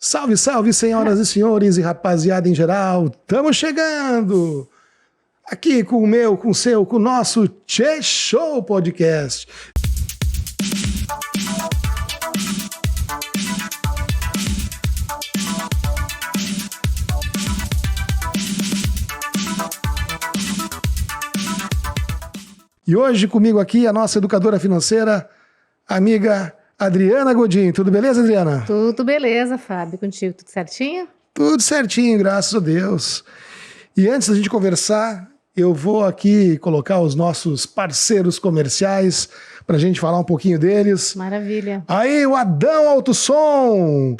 Salve, salve, senhoras e senhores e rapaziada em geral. Estamos chegando aqui com o meu, com o seu, com o nosso Tchê Show Podcast. E hoje comigo aqui a nossa educadora financeira, amiga Adriana Godin. Tudo beleza, Adriana? Tudo beleza, Fábio. Contigo, tudo certinho? Tudo certinho, graças a Deus. E antes da gente conversar, eu vou aqui colocar os nossos parceiros comerciais para a gente falar um pouquinho deles. Maravilha. Aí, o Adão Autosom,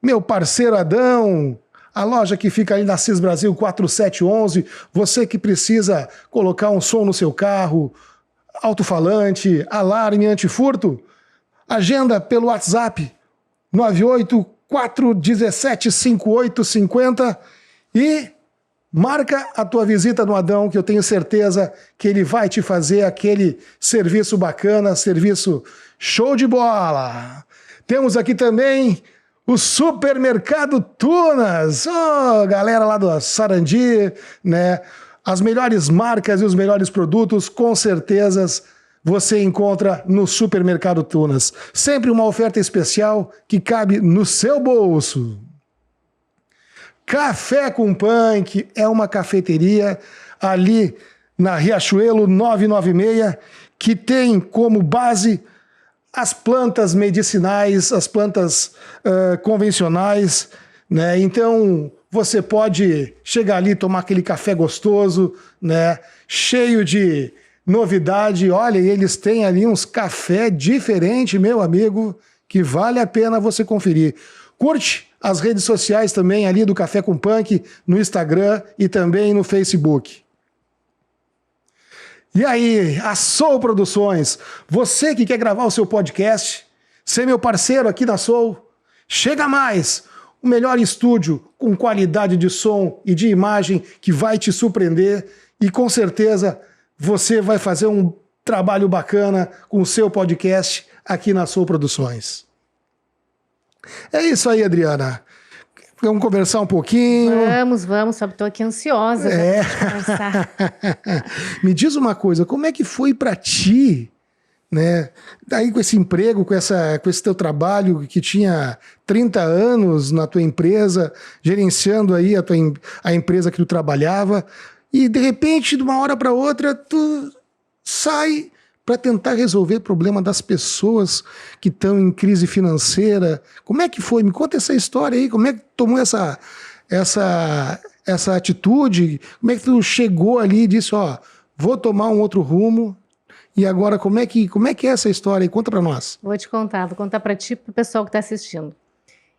meu parceiro Adão, a loja que fica ali na CIS Brasil 4711, você que precisa colocar um som no seu carro, alto-falante, alarme antifurto, agenda pelo WhatsApp 984175850 e marca a tua visita no Adão, que eu tenho certeza que ele vai te fazer aquele serviço bacana, serviço show de bola. Temos aqui também o Supermercado Tunas, galera lá do Sarandi, né? As melhores marcas e os melhores produtos, com certeza, você encontra no Supermercado Tunas. Sempre uma oferta especial que cabe no seu bolso. Café com Punk é uma cafeteria ali na Riachuelo 996 que tem como base as plantas medicinais, as plantas convencionais, né? Então você pode chegar ali, tomar aquele café gostoso, né? Cheio de novidade. Olha, eles têm ali uns café diferentes, meu amigo, que vale a pena você conferir. Curte as redes sociais também ali do Café com Punk, no Instagram e também no Facebook. E aí, a Soul Produções, você que quer gravar o seu podcast, ser meu parceiro aqui na Soul, chega mais! O melhor estúdio com qualidade de som e de imagem que vai te surpreender e com certeza você vai fazer um trabalho bacana com o seu podcast aqui na Soul Produções. É isso aí, Adriana. Vamos conversar um pouquinho. Vamos, sabe? Estou aqui ansiosa pra conversar. Me diz uma coisa, como é que foi para ti, né? Daí com esse emprego, com esse teu trabalho que tinha 30 anos na tua empresa, gerenciando aí a empresa que tu trabalhava, e de repente, de uma hora para outra, tu sai para tentar resolver o problema das pessoas que estão em crise financeira. Como é que foi? Me conta essa história aí, como é que tomou essa atitude? Como é que tu chegou ali e disse, vou tomar um outro rumo? E agora, como é que é essa história aí? Conta para nós. Vou contar para ti e para o pessoal que está assistindo.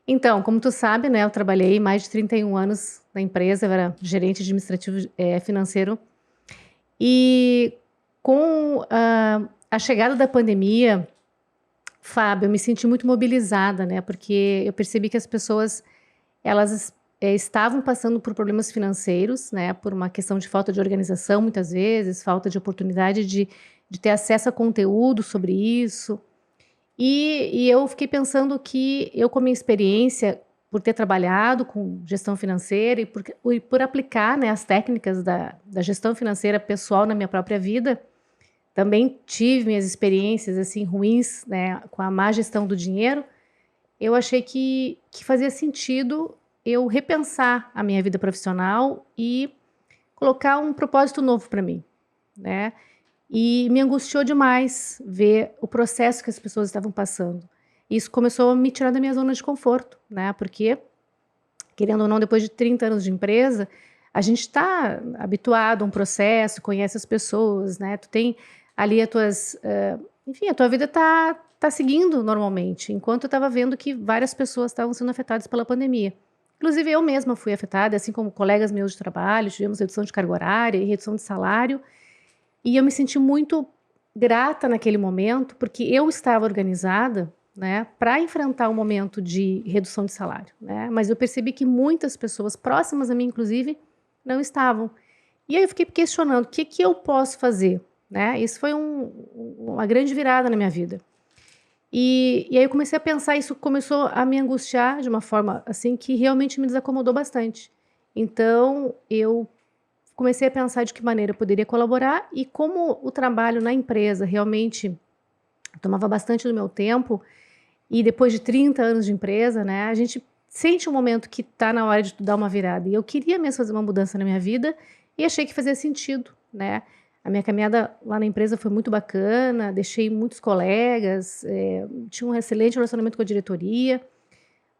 Então, como tu sabe, né, eu trabalhei mais de 31 anos na empresa, eu era gerente administrativo financeiro. E com a chegada da pandemia, Fábio, eu me senti muito mobilizada, né, porque eu percebi que as pessoas, elas estavam passando por problemas financeiros, né, por uma questão de falta de organização, muitas vezes, falta de oportunidade de ter acesso a conteúdo sobre isso. E eu fiquei pensando que eu, com a minha experiência, por ter trabalhado com gestão financeira e por aplicar, né, as técnicas da gestão financeira pessoal na minha própria vida, também tive minhas experiências assim, ruins, né, com a má gestão do dinheiro, eu achei que fazia sentido eu repensar a minha vida profissional e colocar um propósito novo para mim, né? E me angustiou demais ver o processo que as pessoas estavam passando. Isso começou a me tirar da minha zona de conforto, né? Porque, querendo ou não, depois de 30 anos de empresa, a gente está habituado a um processo, conhece as pessoas, né? Tu tem ali a tua vida tá seguindo normalmente, enquanto eu estava vendo que várias pessoas estavam sendo afetadas pela pandemia. Inclusive, eu mesma fui afetada, assim como colegas meus de trabalho, tivemos redução de carga horária e redução de salário. E eu me senti muito grata naquele momento, porque eu estava organizada, né, para enfrentar um momento de redução de salário, né? Mas eu percebi que muitas pessoas próximas a mim, inclusive, não estavam. E aí eu fiquei questionando, o que eu posso fazer? Né? Isso foi uma grande virada na minha vida. E aí eu comecei a pensar, isso começou a me angustiar de uma forma assim que realmente me desacomodou bastante. Então eu comecei a pensar de que maneira eu poderia colaborar e como o trabalho na empresa realmente tomava bastante do meu tempo, e depois de 30 anos de empresa, né, a gente sente um momento que está na hora de tu dar uma virada. E eu queria mesmo fazer uma mudança na minha vida e achei que fazia sentido, né? A minha caminhada lá na empresa foi muito bacana, deixei muitos colegas, tinha um excelente relacionamento com a diretoria,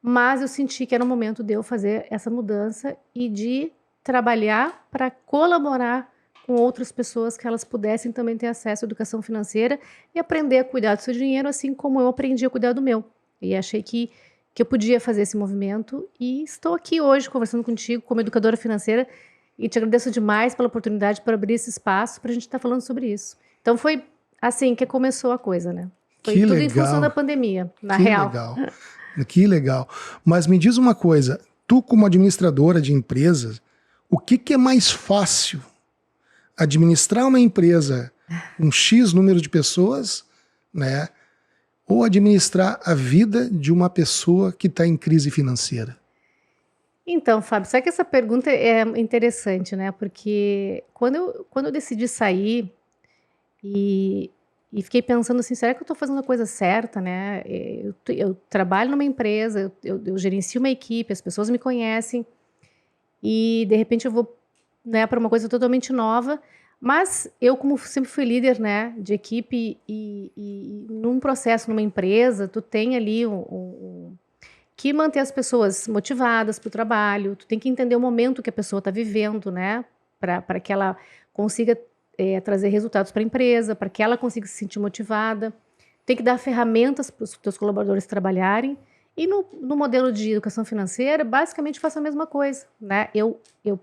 mas eu senti que era o momento de eu fazer essa mudança e de trabalhar para colaborar com outras pessoas que elas pudessem também ter acesso à educação financeira e aprender a cuidar do seu dinheiro, assim como eu aprendi a cuidar do meu. E achei que eu podia fazer esse movimento e estou aqui hoje conversando contigo como educadora financeira e te agradeço demais pela oportunidade para abrir esse espaço para a gente estar falando sobre isso. Então foi assim que começou a coisa, né? Foi Que tudo legal. em função da pandemia, na Que real. legal. Que legal. Mas me diz uma coisa, tu como administradora de empresas, o que é mais fácil? Administrar uma empresa com X número de pessoas, né? Ou administrar a vida de uma pessoa que está em crise financeira? Então, Fábio, sabe que essa pergunta é interessante, né? Porque quando eu decidi sair e, e fiquei pensando assim, será que eu estou fazendo a coisa certa, né? Eu trabalho numa empresa, eu gerencio uma equipe, as pessoas me conhecem e de repente eu vou, né, para uma coisa totalmente nova. Mas eu, como sempre fui líder, né, de equipe e num processo, numa empresa, tu tem ali que manter as pessoas motivadas para o trabalho, tu tem que entender o momento que a pessoa está vivendo, né? Para que ela consiga trazer resultados para a empresa, para que ela consiga se sentir motivada. Tem que dar ferramentas para os teus colaboradores trabalharem. E no modelo de educação financeira, basicamente faço a mesma coisa, né? Eu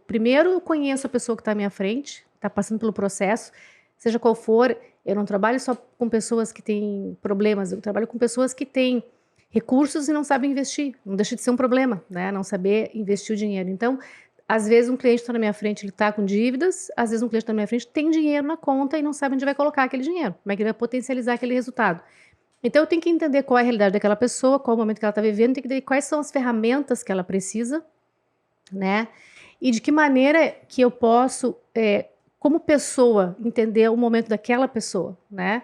primeiro conheço a pessoa que está à minha frente, está passando pelo processo, seja qual for. Eu não trabalho só com pessoas que têm problemas, eu trabalho com pessoas que têm recursos e não sabem investir. Não deixa de ser um problema, né? Não saber investir o dinheiro. Então, às vezes um cliente está na minha frente, ele está com dívidas, às vezes um cliente está na minha frente tem dinheiro na conta e não sabe onde vai colocar aquele dinheiro, como é que ele vai potencializar aquele resultado. Então, eu tenho que entender qual é a realidade daquela pessoa, qual é o momento que ela está vivendo, tem que entender quais são as ferramentas que ela precisa, né? E de que maneira que eu posso, como pessoa, entender o momento daquela pessoa, né?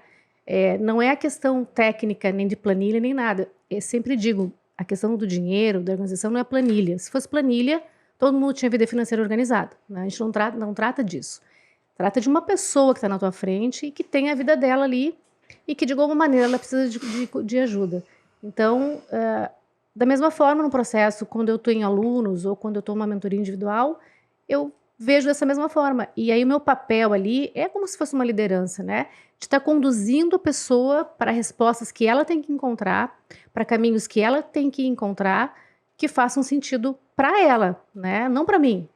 Não é a questão técnica, nem de planilha, nem nada. Eu sempre digo, a questão do dinheiro, da organização, não é planilha. Se fosse planilha, todo mundo tinha vida financeira organizada, né? A gente não trata disso. Trata de uma pessoa que está na tua frente e que tem a vida dela ali e que, de alguma maneira, ela precisa de ajuda. Então, da mesma forma, no processo, quando eu estou em alunos ou quando eu estou em uma mentoria individual, eu vejo dessa mesma forma. E aí o meu papel ali é como se fosse uma liderança, né? De estar conduzindo a pessoa para respostas que ela tem que encontrar, para caminhos que ela tem que encontrar, que façam sentido para ela, né? Não para mim,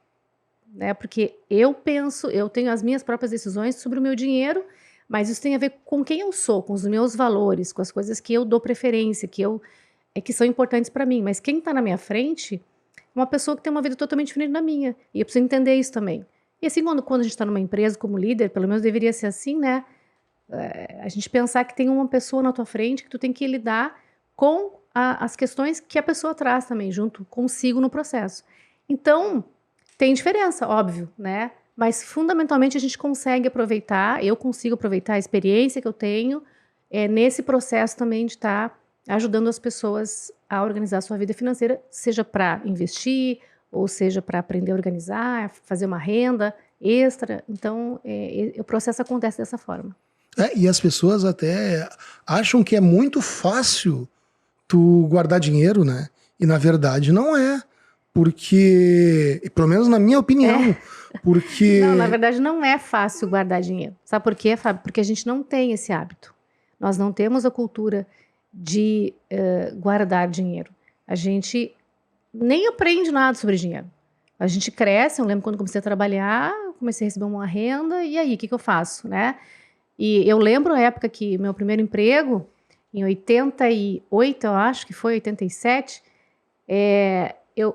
né? Porque eu tenho as minhas próprias decisões sobre o meu dinheiro, mas isso tem a ver com quem eu sou, com os meus valores, com as coisas que eu dou preferência, que são importantes para mim. Mas quem está na minha frente é uma pessoa que tem uma vida totalmente diferente da minha. E eu preciso entender isso também. E assim, quando a gente está numa empresa como líder, pelo menos deveria ser assim, né? A gente pensar que tem uma pessoa na tua frente que tu tem que lidar com as questões que a pessoa traz também, junto consigo no processo. Então, tem diferença, óbvio, né? Mas, fundamentalmente, a gente consegue aproveitar, eu consigo aproveitar a experiência que eu tenho nesse processo também de estar ajudando as pessoas a organizar a sua vida financeira, seja para investir, ou seja para aprender a organizar, fazer uma renda extra. Então, o processo acontece dessa forma. E as pessoas até acham que é muito fácil tu guardar dinheiro, né? E na verdade não é. Porque, pelo menos na minha opinião, porque... Não, na verdade não é fácil guardar dinheiro. Sabe por quê, Fábio? Porque a gente não tem esse hábito. Nós não temos a cultura de guardar dinheiro. A gente nem aprende nada sobre dinheiro. A gente cresce, eu lembro quando comecei a trabalhar, comecei a receber uma renda, e aí, o que eu faço, né? E eu lembro a época que meu primeiro emprego, em 88, eu acho que foi, 87,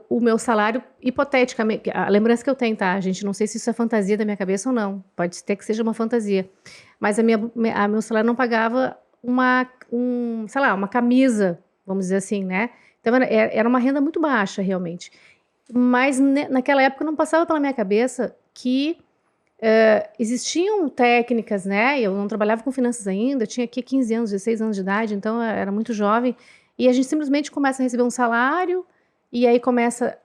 o meu salário, hipoteticamente, a lembrança que eu tenho, tá, gente, não sei se isso é fantasia da minha cabeça ou não, pode ser que seja uma fantasia, mas meu salário não pagava sei lá, uma camisa, vamos dizer assim, né? Então era uma renda muito baixa, realmente. Mas naquela época não passava pela minha cabeça que existiam técnicas, né? Eu não trabalhava com finanças ainda, eu tinha aqui 15 anos, 16 anos de idade, então eu era muito jovem. E a gente simplesmente começa a receber um salário e aí começa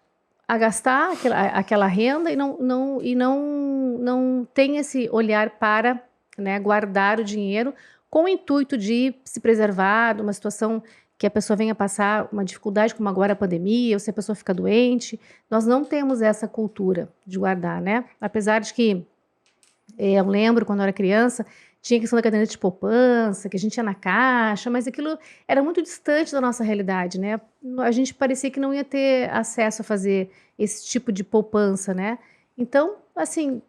a gastar aquela renda e não tem esse olhar para, né, guardar o dinheiro com o intuito de se preservar de uma situação que a pessoa venha passar uma dificuldade, como agora a pandemia, ou se a pessoa fica doente. Nós não temos essa cultura de guardar, né? Apesar de que eu lembro quando eu era criança, tinha a questão da caderneta de poupança, que a gente ia na caixa, mas aquilo era muito distante da nossa realidade, né? A gente parecia que não ia ter acesso a fazer esse tipo de poupança, né? Então, assim,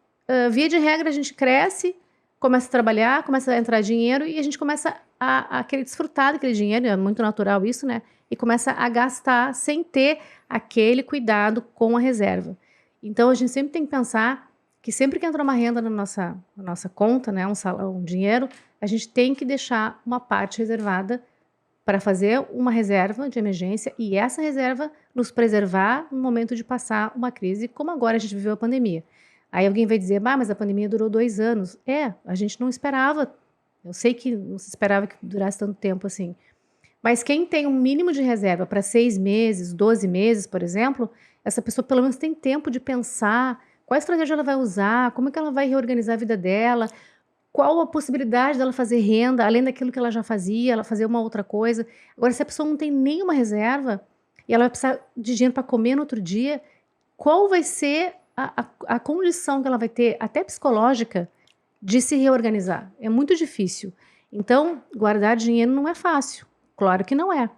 via de regra, a gente cresce, começa a trabalhar, começa a entrar dinheiro e a gente começa a querer desfrutar daquele dinheiro, é muito natural isso, né? E começa a gastar sem ter aquele cuidado com a reserva. Então, a gente sempre tem que pensar que sempre que entra uma renda na nossa conta, né, um dinheiro, a gente tem que deixar uma parte reservada para fazer uma reserva de emergência e essa reserva nos preservar no momento de passar uma crise, como agora a gente viveu a pandemia. Aí alguém vai dizer, mas a pandemia durou 2 anos. A gente não esperava, eu sei que não se esperava que durasse tanto tempo assim, mas quem tem um mínimo de reserva para 6 meses, 12 meses, por exemplo, essa pessoa pelo menos tem tempo de pensar qual estratégia ela vai usar, como é que ela vai reorganizar a vida dela, qual a possibilidade dela fazer renda, além daquilo que ela já fazia, ela fazer uma outra coisa. Agora, se a pessoa não tem nenhuma reserva e ela vai precisar de dinheiro para comer no outro dia, qual vai ser a condição que ela vai ter, até psicológica, de se reorganizar? É muito difícil. Então, guardar dinheiro não é fácil. Claro que não é.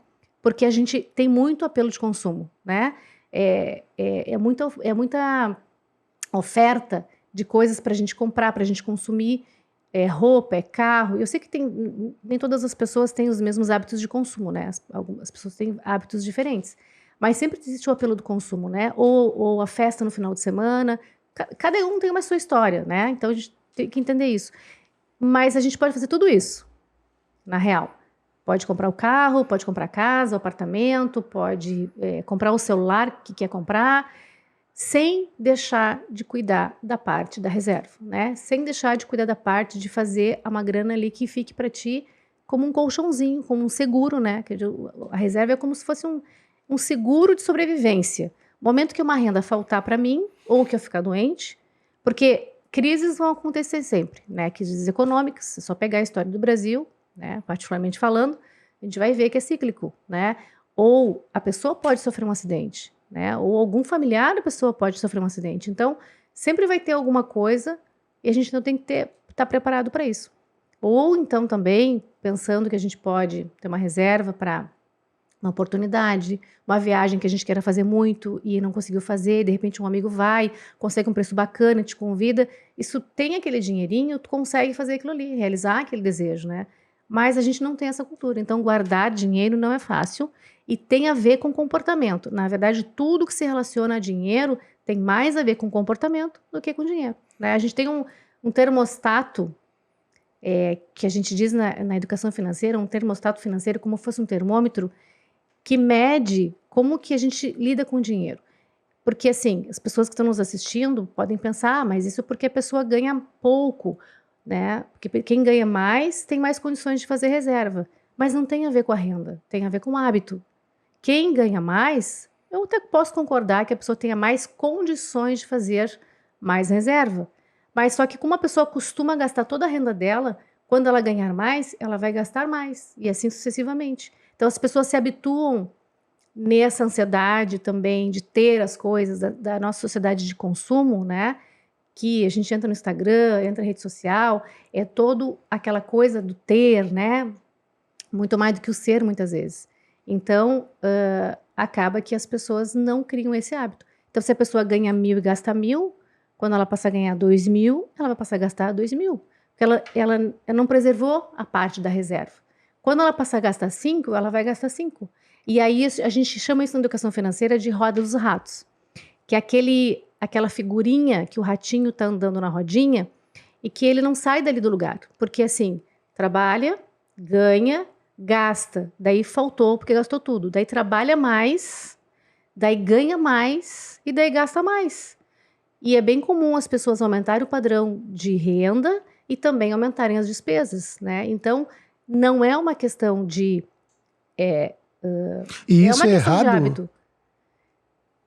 Porque a gente tem muito apelo de consumo, né? É muita oferta de coisas para a gente comprar, para a gente consumir, roupa, carro. Eu sei que nem todas as pessoas têm os mesmos hábitos de consumo, né? Algumas pessoas têm hábitos diferentes. Mas sempre existe o apelo do consumo, né? Ou a festa no final de semana. Cada um tem uma sua história, né? Então a gente tem que entender isso. Mas a gente pode fazer tudo isso, na real. Pode comprar o carro, pode comprar a casa, o apartamento, pode comprar o celular que quer comprar, sem deixar de cuidar da parte da reserva, né? Sem deixar de cuidar da parte de fazer uma grana ali que fique para ti como um colchãozinho, como um seguro, né? A reserva é como se fosse um seguro de sobrevivência. No momento que uma renda faltar para mim, ou que eu ficar doente, porque crises vão acontecer sempre, né? Crises econômicas, se só pegar a história do Brasil, né? Particularmente falando, a gente vai ver que é cíclico, né? Ou a pessoa pode sofrer um acidente, né? Ou algum familiar da pessoa pode sofrer um acidente. Então, sempre vai ter alguma coisa e a gente não tem que estar preparado para isso. Ou então também pensando que a gente pode ter uma reserva para uma oportunidade, uma viagem que a gente queira fazer muito e não conseguiu fazer, de repente um amigo vai, consegue um preço bacana, te convida, isso tem aquele dinheirinho, tu consegue fazer aquilo ali, realizar aquele desejo, né? Mas a gente não tem essa cultura, então guardar dinheiro não é fácil e tem a ver com comportamento. Na verdade, tudo que se relaciona a dinheiro tem mais a ver com comportamento do que com dinheiro, né? A gente tem um termostato que a gente diz na educação financeira, um termostato financeiro como se fosse um termômetro que mede como que a gente lida com o dinheiro. Porque, assim, as pessoas que estão nos assistindo podem pensar, mas isso é porque a pessoa ganha pouco, né? Porque quem ganha mais tem mais condições de fazer reserva. Mas não tem a ver com a renda, tem a ver com o hábito. Quem ganha mais, eu até posso concordar que a pessoa tenha mais condições de fazer mais reserva. Mas só que como a pessoa costuma gastar toda a renda dela, quando ela ganhar mais, ela vai gastar mais. E assim sucessivamente. Então, as pessoas se habituam nessa ansiedade também de ter as coisas da nossa sociedade de consumo, né? Que a gente entra no Instagram, entra na rede social, é todo aquela coisa do ter, né? Muito mais do que o ser, muitas vezes. Então, acaba que as pessoas não criam esse hábito. Então, se a pessoa ganha 1.000 e gasta 1.000, quando ela passa a ganhar 2.000, ela vai passar a gastar 2.000. Porque ela não preservou a parte da reserva. Quando ela passar a gastar 5, ela vai gastar 5. E aí a gente chama isso na educação financeira de roda dos ratos. Que é aquela figurinha que o ratinho está andando na rodinha e que ele não sai dali do lugar. Porque assim, trabalha, ganha, gasta, daí faltou porque gastou tudo, daí trabalha mais, daí ganha mais e daí gasta mais. E é bem comum as pessoas aumentarem o padrão de renda e também aumentarem as despesas, né? Então, não é uma questão de... E É isso uma é questão de errado? hábito.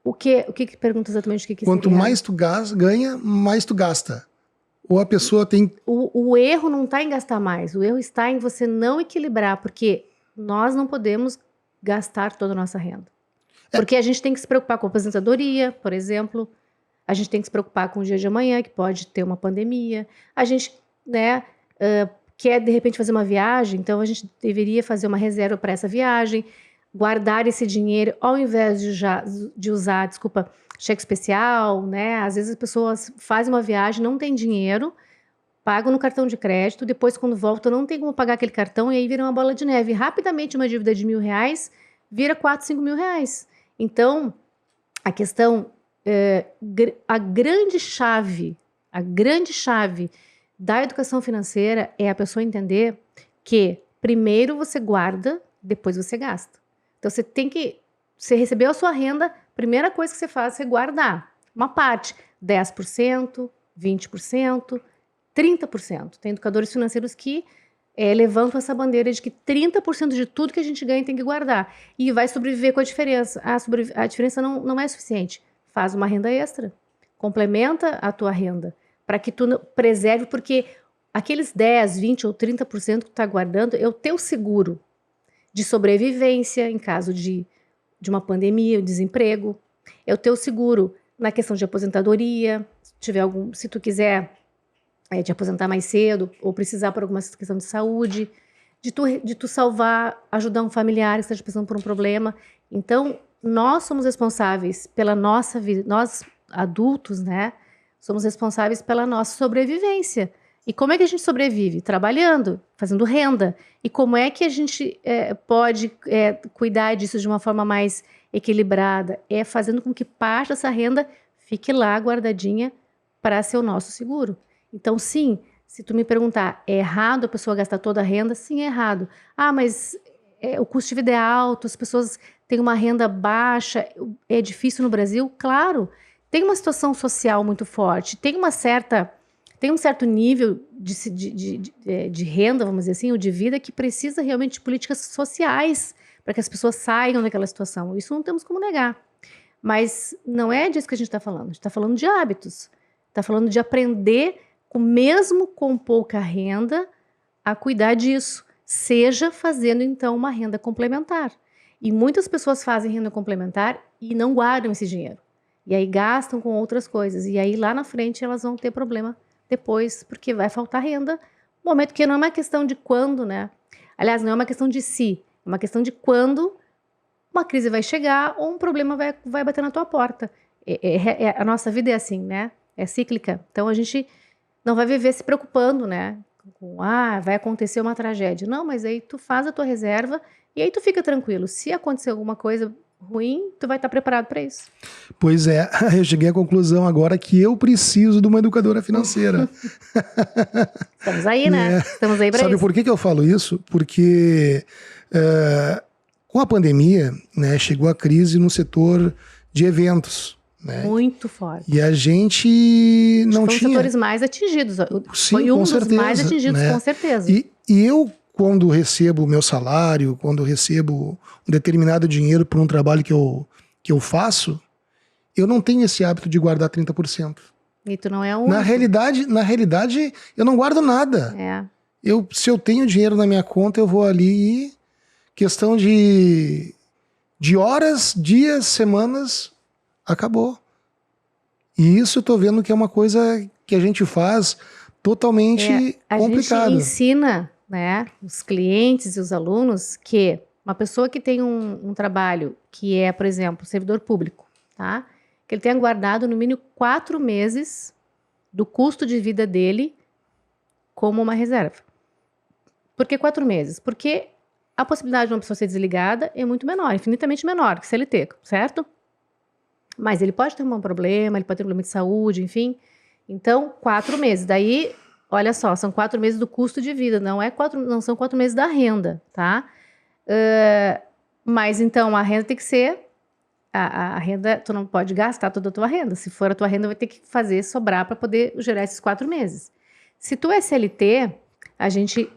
O que pergunta exatamente o que Quanto seria mais tu ganha, mais tu gasta. Ou a pessoa tem... o erro não está em gastar mais, o erro está em você não equilibrar, porque nós não podemos gastar toda a nossa renda. Porque a gente tem que se preocupar com a aposentadoria, por exemplo, a gente tem que se preocupar com o dia de amanhã, que pode ter uma pandemia, a gente, né, quer de repente fazer uma viagem, então a gente deveria fazer uma reserva para essa viagem, guardar esse dinheiro, ao invés de usar, desculpa, cheque especial, né? Às vezes as pessoas fazem uma viagem, não tem dinheiro, pagam no cartão de crédito, depois quando voltam não tem como pagar aquele cartão e aí vira uma bola de neve. Rapidamente uma dívida de R$ 1.000 vira 4, 5 mil reais. Então, a questão, a grande chave da educação financeira é a pessoa entender que primeiro você guarda, depois você gasta. Então, você recebeu a sua renda, primeira coisa que você faz é guardar uma parte, 10%, 20%, 30%. Tem educadores financeiros que levantam essa bandeira de que 30% de tudo que a gente ganha tem que guardar. E vai sobreviver com a diferença. A diferença não é suficiente. Faz uma renda extra. Complementa a tua renda. Para que tu preserve, porque aqueles 10, 20 ou 30% que tu está guardando é o teu seguro de sobrevivência em caso de uma pandemia, desemprego. É o teu seguro na questão de aposentadoria. Se tu quiser te aposentar mais cedo ou precisar por alguma questão de saúde, de tu salvar, ajudar um familiar que esteja passando por um problema. Então, nós somos responsáveis pela nossa vida, nós adultos, né? Somos responsáveis pela nossa sobrevivência. E como é que a gente sobrevive? Trabalhando, fazendo renda. E como é que a gente pode cuidar disso de uma forma mais equilibrada? É fazendo com que parte dessa renda fique lá guardadinha para ser o nosso seguro. Então, sim, se tu me perguntar, é errado a pessoa gastar toda a renda? Sim, é errado. Ah, mas o custo de vida é alto, as pessoas têm uma renda baixa, é difícil no Brasil? Claro, tem uma situação social muito forte, tem um certo nível de renda, vamos dizer assim, ou de vida, que precisa realmente de políticas sociais para que as pessoas saiam daquela situação. Isso não temos como negar. Mas não é disso que a gente está falando. A gente está falando de hábitos. Está falando de aprender, mesmo com pouca renda, a cuidar disso. Seja fazendo, então, uma renda complementar. E muitas pessoas fazem renda complementar e não guardam esse dinheiro. E aí gastam com outras coisas. E aí, lá na frente, elas vão ter problema depois, porque vai faltar renda. No momento que não é uma questão de quando, né? Aliás, não é uma questão de se, é uma questão de quando uma crise vai chegar ou um problema vai bater na tua porta. A nossa vida é assim, né? É cíclica. Então, a gente não vai viver se preocupando, né? Vai acontecer uma tragédia. Não, mas aí tu faz a tua reserva e aí tu fica tranquilo. Se acontecer alguma coisa ruim, tu vai estar preparado para isso. Pois é, eu cheguei à conclusão agora que eu preciso de uma educadora financeira. Estamos aí, né? Estamos aí para isso. Sabe por que eu falo isso? Porque com a pandemia, né, chegou a crise no setor de eventos. Né? Muito forte. E a gente não tinha... Foi um dos setores mais atingidos. Sim, foi um com dos certeza, mais atingidos, né? com certeza. E eu, quando recebo o meu salário, quando recebo um determinado dinheiro por um trabalho que eu faço, eu não tenho esse hábito de guardar 30%. E tu não é um... Na realidade, eu não guardo nada. Se eu tenho dinheiro na minha conta, eu vou ali e questão de horas, dias, semanas, acabou. E isso eu tô vendo que é uma coisa que a gente faz totalmente complicado. A gente ensina, né, os clientes e os alunos que uma pessoa que tem um trabalho que é, por exemplo, servidor público, tá? Que ele tenha guardado no mínimo 4 meses do custo de vida dele como uma reserva. Por que 4 meses? Porque a possibilidade de uma pessoa ser desligada é muito menor, infinitamente menor que CLT, certo? Mas ele pode ter um problema, ele pode ter um problema de saúde, enfim. Então, 4 meses. Daí, olha só, são 4 meses do custo de vida, não são 4 meses da renda, tá? Mas então a renda tem que ser, a renda, tu não pode gastar toda a tua renda. Se for a tua renda, vai ter que fazer sobrar para poder gerar esses 4 meses. Se tu é CLT, a gente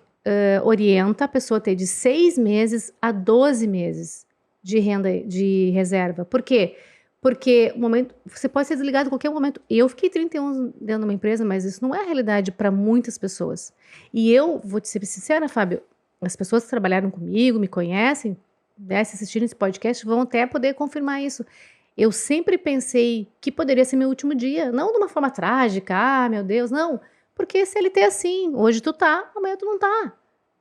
orienta a pessoa a ter de 6 meses a 12 meses de renda de reserva. Por quê? Porque o momento, você pode ser desligado a qualquer momento. Eu fiquei 31 anos dentro de uma empresa, mas isso não é a realidade para muitas pessoas. E eu vou te ser sincera, Fábio, as pessoas que trabalharam comigo, me conhecem, né, se assistirem esse podcast, vão até poder confirmar isso. Eu sempre pensei que poderia ser meu último dia, não de uma forma trágica, meu Deus, não. Porque CLT é assim, hoje tu tá, amanhã tu não tá,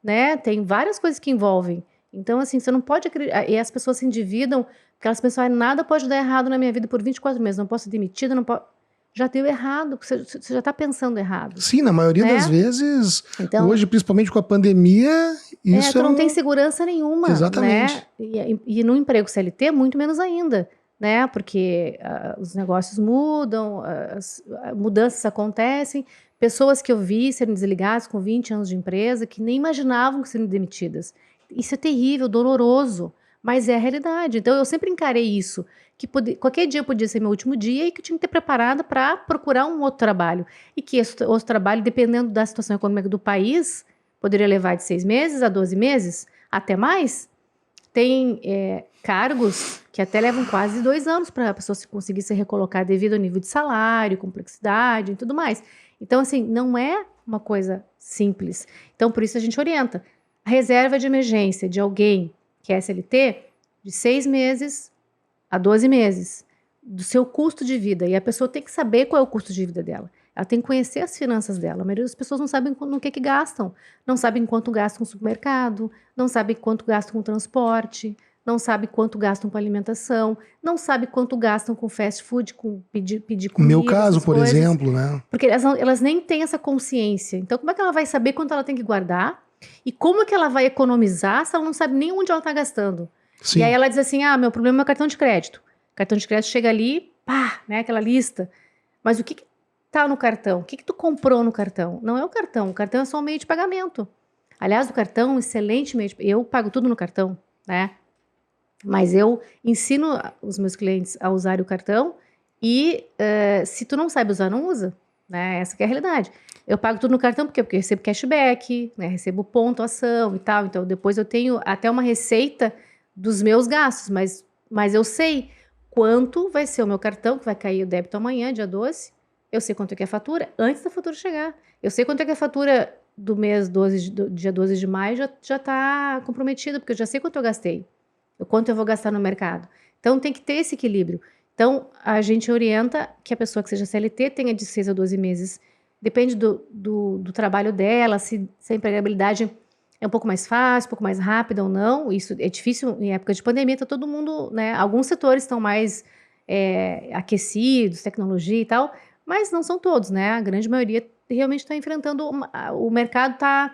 né? Tem várias coisas que envolvem. Então, assim, você não pode acreditar, e as pessoas se endividam, porque elas pensam, nada pode dar errado na minha vida por 24 meses, não posso ser demitida, não posso... Já deu errado, você já está pensando errado. Sim, na maioria né? das vezes, então, hoje, principalmente com a pandemia, isso tu não tem segurança nenhuma. Exatamente. Né? E no emprego CLT, muito menos ainda, né? Porque os negócios mudam, as mudanças acontecem, pessoas que eu vi serem desligadas com 20 anos de empresa, que nem imaginavam que seriam demitidas. Isso é terrível, doloroso, mas é a realidade. Então, eu sempre encarei isso, que qualquer dia podia ser meu último dia e que eu tinha que ter preparada para procurar um outro trabalho. E que esse outro trabalho, dependendo da situação econômica do país, poderia levar de 6 meses a 12 meses, até mais. Tem cargos que até levam quase 2 anos para a pessoa conseguir se recolocar devido ao nível de salário, complexidade e tudo mais. Então, assim, não é uma coisa simples. Então, por isso a gente orienta. A reserva de emergência de alguém que é SLT, de 6 meses a 12 meses, do seu custo de vida. E a pessoa tem que saber qual é o custo de vida dela. Ela tem que conhecer as finanças dela. A maioria das pessoas não sabem no que gastam. Não sabem quanto gastam com supermercado, não sabem quanto gastam com transporte, não sabem quanto gastam com alimentação, não sabem quanto gastam com fast food, com pedir comida. No meu caso, por coisas. exemplo, né? Porque elas nem têm essa consciência. Então, como é que ela vai saber quanto ela tem que guardar? E como é que ela vai economizar se ela não sabe nem onde ela está gastando? Sim. E aí ela diz assim, meu problema é o meu cartão de crédito. O cartão de crédito chega ali, pá, né, aquela lista. Mas o que tá no cartão? O que tu comprou no cartão? Não é o cartão é só um meio de pagamento. Aliás, o cartão é um excelente meio de... Eu pago tudo no cartão, né? Mas eu ensino os meus clientes a usar o cartão e se tu não sabe usar, não usa. Né? Essa que é a realidade. Eu pago tudo no cartão porque eu recebo cashback, né? Recebo pontuação e tal. Então, depois eu tenho até uma receita dos meus gastos, mas eu sei quanto vai ser o meu cartão, que vai cair o débito amanhã, dia 12. Eu sei quanto é que é a fatura antes da fatura chegar. Eu sei quanto é que a fatura do mês 12, do dia 12 de maio já está comprometida, porque eu já sei quanto eu gastei, o quanto eu vou gastar no mercado. Então, tem que ter esse equilíbrio. Então, a gente orienta que a pessoa que seja CLT tenha de 6 a 12 meses. Depende do trabalho dela, se a empregabilidade é um pouco mais fácil, um pouco mais rápida ou não. Isso é difícil em época de pandemia, tá todo mundo, né? Alguns setores estão mais aquecidos, tecnologia e tal, mas não são todos, né? A grande maioria realmente está enfrentando, o mercado tá